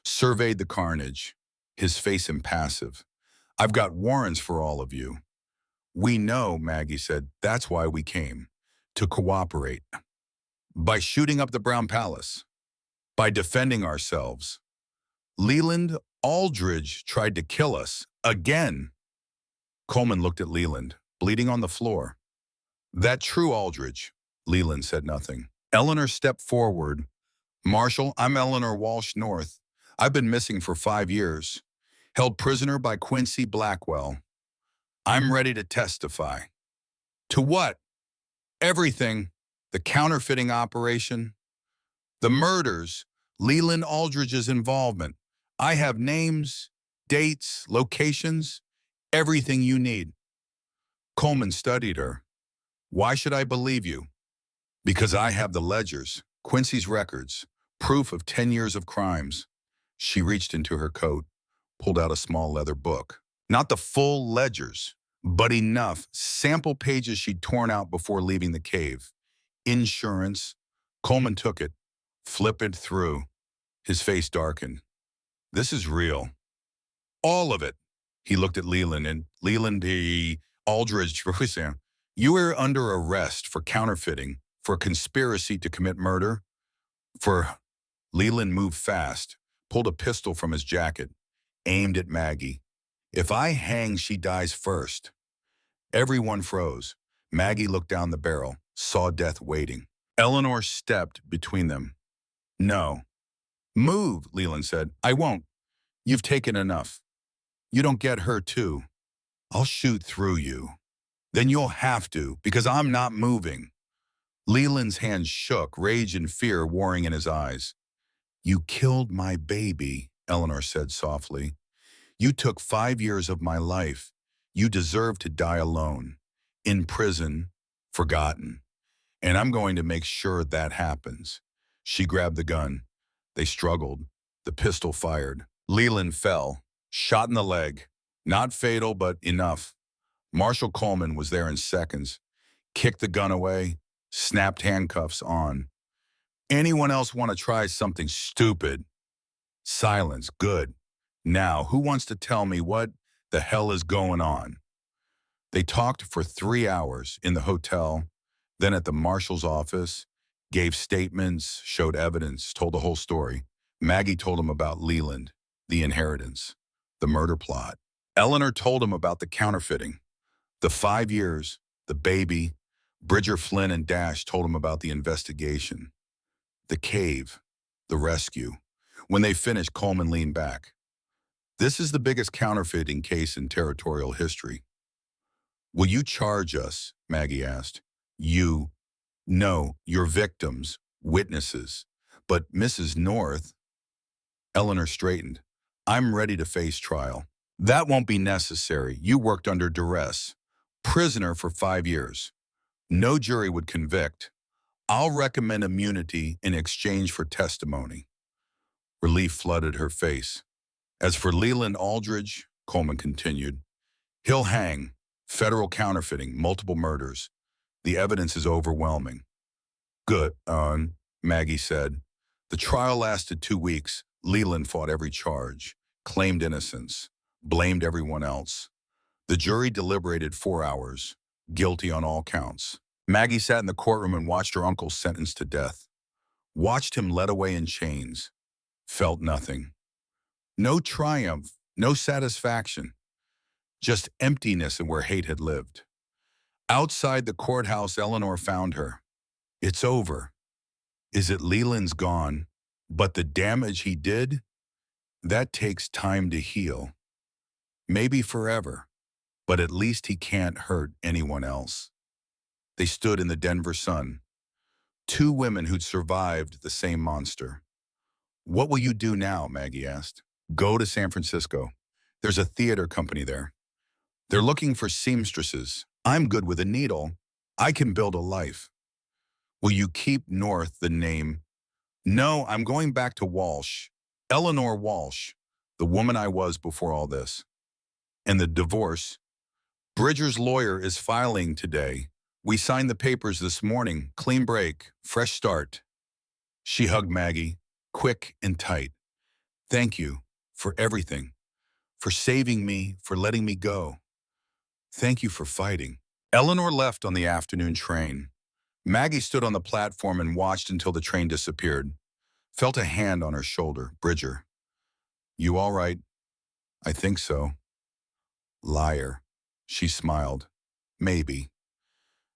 Surveyed the carnage. His face impassive. I've got warrants for all of you. We know, Maggie said. That's why we came. To cooperate. By shooting up the Brown Palace. By defending ourselves. Leland Aldridge tried to kill us. Again. Coleman looked at Leland, bleeding on the floor. That true, Aldridge? Leland said nothing. Eleanor stepped forward. Marshal, I'm Eleanor Walsh North. I've been missing for 5 years. Held prisoner by Quincy Blackwell. I'm ready to testify. To what? Everything. The counterfeiting operation. The murders. Leland Aldridge's involvement. I have names, dates, locations, everything you need. Coleman studied her. Why should I believe you? Because I have the ledgers, Quincy's records, proof of 10 years of crimes. She reached into her coat, pulled out a small leather book. Not the full ledgers, but enough sample pages she'd torn out before leaving the cave. Insurance. Coleman took it, flipped it through. His face darkened. This is real. All of it. He looked at Leland, and Leland, Aldridge, you were under arrest for counterfeiting, for conspiracy to commit murder, for... Leland moved fast, pulled a pistol from his jacket, aimed at Maggie. If I hang, she dies first. Everyone froze. Maggie looked down the barrel, saw death waiting. Eleanor stepped between them. No. Move, Leland said. I won't. You've taken enough. You don't get her too. I'll shoot through you. Then you'll have to, because I'm not moving. Leland's hands shook, rage and fear warring in his eyes. You killed my baby, Eleanor said softly. You took 5 years of my life. You deserve to die alone, in prison, forgotten. And I'm going to make sure that happens. She grabbed the gun. They struggled. The pistol fired. Leland fell, shot in the leg. Not fatal, but enough. Marshall Coleman was there in seconds. Kicked the gun away, snapped handcuffs on. Anyone else want to try something stupid? Silence, good. Now, who wants to tell me what the hell is going on? They talked for 3 hours in the hotel, then at the marshal's office, gave statements, showed evidence, told the whole story. Maggie told him about Leland, the inheritance, the murder plot. Eleanor told him about the counterfeiting, the 5 years, the baby. Bridger, Flynn, and Dash told him about the investigation, the cave, the rescue. When they finished, Coleman leaned back. This is the biggest counterfeiting case in territorial history. Will you charge us? Maggie asked. You? No, your victims, witnesses. But Mrs. North, Eleanor straightened. I'm ready to face trial. That won't be necessary. You worked under duress. Prisoner for 5 years. No jury would convict. I'll recommend immunity in exchange for testimony. Relief flooded her face. As for Leland Aldridge, Coleman continued, he'll hang. Federal counterfeiting, multiple murders. The evidence is overwhelming. Good, Maggie said. The trial lasted 2 weeks. Leland fought every charge, claimed innocence, blamed everyone else. The jury deliberated 4 hours, guilty on all counts. Maggie sat in the courtroom and watched her uncle sentenced to death. Watched him led away in chains. Felt nothing. No triumph, no satisfaction. Just emptiness and where hate had lived. Outside the courthouse, Eleanor found her. It's over. Is it Leland's gone? But the damage he did? That takes time to heal. Maybe forever. But at least he can't hurt anyone else. They stood in the Denver sun. 2 women who'd survived the same monster. What will you do now? Maggie asked. Go to San Francisco. There's a theater company there. They're looking for seamstresses. I'm good with a needle. I can build a life. Will you keep North the name? No, I'm going back to Walsh. Eleanor Walsh, the woman I was before all this. And the divorce. Bridger's lawyer is filing today. We signed the papers this morning. Clean break. Fresh start. She hugged Maggie, quick and tight. Thank you for everything. For saving me, for letting me go. Thank you for fighting. Eleanor left on the afternoon train. Maggie stood on the platform and watched until the train disappeared. Felt a hand on her shoulder. Bridger. You all right? I think so. Liar. She smiled. Maybe.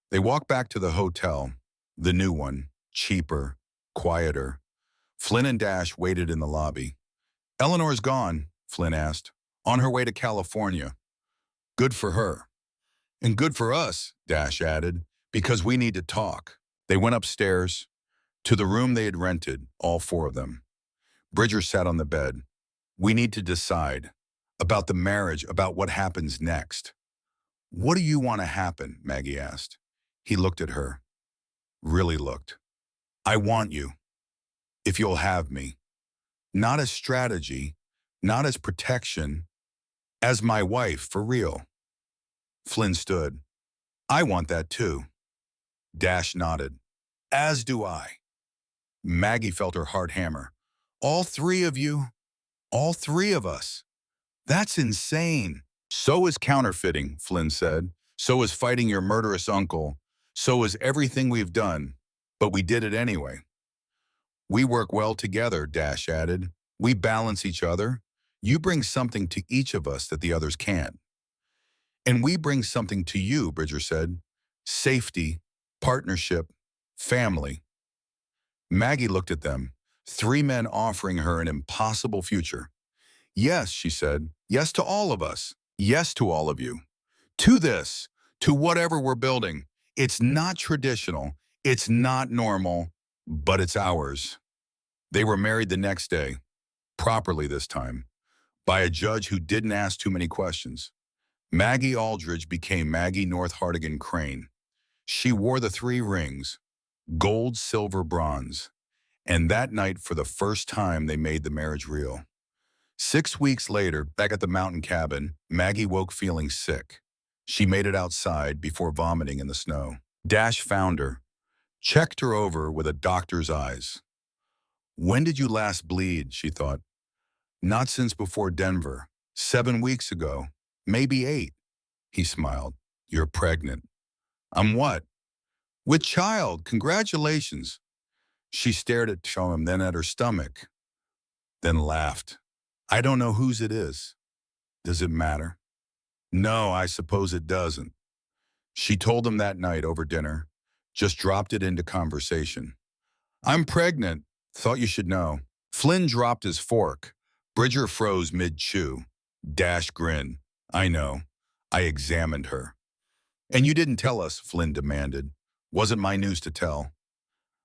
They walked back to the hotel, the new one, cheaper, quieter. Flynn and Dash waited in the lobby. Eleanor's gone, Flynn asked. On her way to California. Good for her. And good for us, Dash added, because we need to talk. They went upstairs, to the room they had rented, all 4 of them. Bridger sat on the bed. We need to decide. About the marriage, about what happens next. What do you want to happen? Maggie asked. He looked at her. Really looked. I want you. If you'll have me. Not as strategy, not as protection, as my wife, for real. Flynn stood. I want that too. Dash nodded. As do I. Maggie felt her heart hammer. All 3 of you? All 3 of us? That's insane. So is counterfeiting, Flynn said. So is fighting your murderous uncle. So is everything we've done. But we did it anyway. We work well together, Dash added. We balance each other. You bring something to each of us that the others can't. And we bring something to you, Bridger said. Safety, partnership, family. Maggie looked at them, 3 men offering her an impossible future. Yes, she said. Yes to all of us. Yes to all of you. To this, to whatever we're building. It's not traditional. It's not normal, but it's ours. They were married the next day, properly this time, by a judge who didn't ask too many questions. Maggie Aldridge became Maggie North Hartigan Crane. She wore the 3 rings, gold, silver, bronze. And that night, for the first time, they made the marriage real. 6 weeks later, back at the mountain cabin, Maggie woke feeling sick. She made it outside before vomiting in the snow. Dash found her, checked her over with a doctor's eyes. When did you last bleed? She thought. Not since before Denver. 7 weeks ago. Maybe 8. He smiled. You're pregnant. I'm what? With child. Congratulations. She stared at him, then at her stomach, then laughed. I don't know whose it is. Does it matter? No, I suppose it doesn't. She told him that night over dinner, just dropped it into conversation. I'm pregnant. Thought you should know. Flynn dropped his fork. Bridger froze mid-chew. Dash grinned. I know. I examined her. And you didn't tell us, Flynn demanded. Wasn't my news to tell.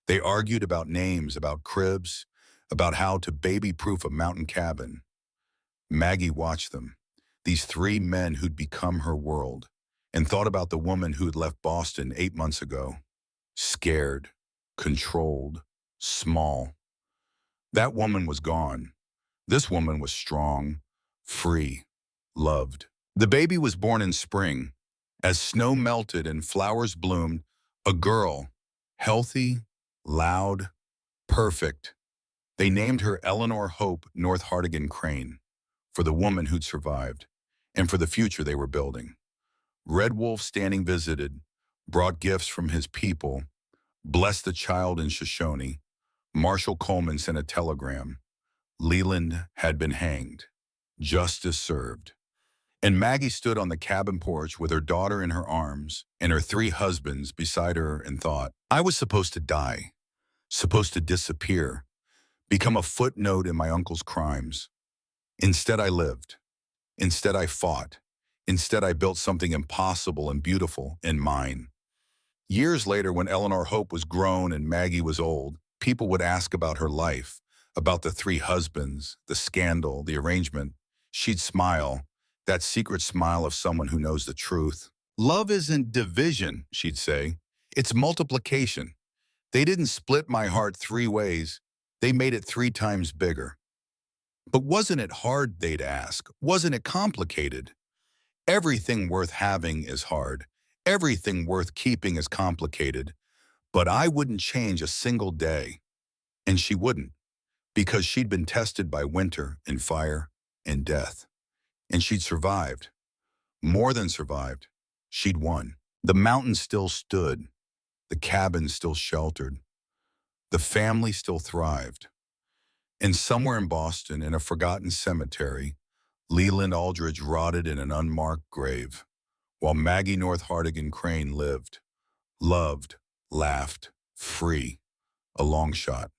They argued about names, about cribs, about how to baby-proof a mountain cabin. Maggie watched them, these three men who'd become her world, and thought about the woman who had left Boston 8 months ago. Scared, controlled, small. That woman was gone. This woman was strong, free, loved. The baby was born in spring. As snow melted and flowers bloomed, a girl, healthy, loud, perfect. They named her Eleanor Hope North Hartigan Crane, for the woman who'd survived, and for the future they were building. Red Wolf Standing visited, brought gifts from his people, blessed the child in Shoshone. Marshall Coleman sent a telegram. Leland had been hanged. Justice served. And Maggie stood on the cabin porch with her daughter in her arms and her three husbands beside her and thought, I was supposed to die, supposed to disappear, become a footnote in my uncle's crimes. Instead, I lived. Instead, I fought. Instead, I built something impossible and beautiful in mine. Years later, when Eleanor Hope was grown and Maggie was old, people would ask about her life, about the three husbands, the scandal, the arrangement. She'd smile, that secret smile of someone who knows the truth. Love isn't division, she'd say. It's multiplication. They didn't split my heart 3 ways. They made it 3 times bigger. But wasn't it hard, they'd ask? Wasn't it complicated? Everything worth having is hard. Everything worth keeping is complicated. But I wouldn't change a single day. And she wouldn't, because she'd been tested by winter and fire and death. And she'd survived. More than survived. She'd won. The mountain still stood. The cabin still sheltered. The family still thrived. And somewhere in Boston, in a forgotten cemetery, Leland Aldridge rotted in an unmarked grave, while Maggie North Hartigan Crane lived, loved, laughed, free, a long shot.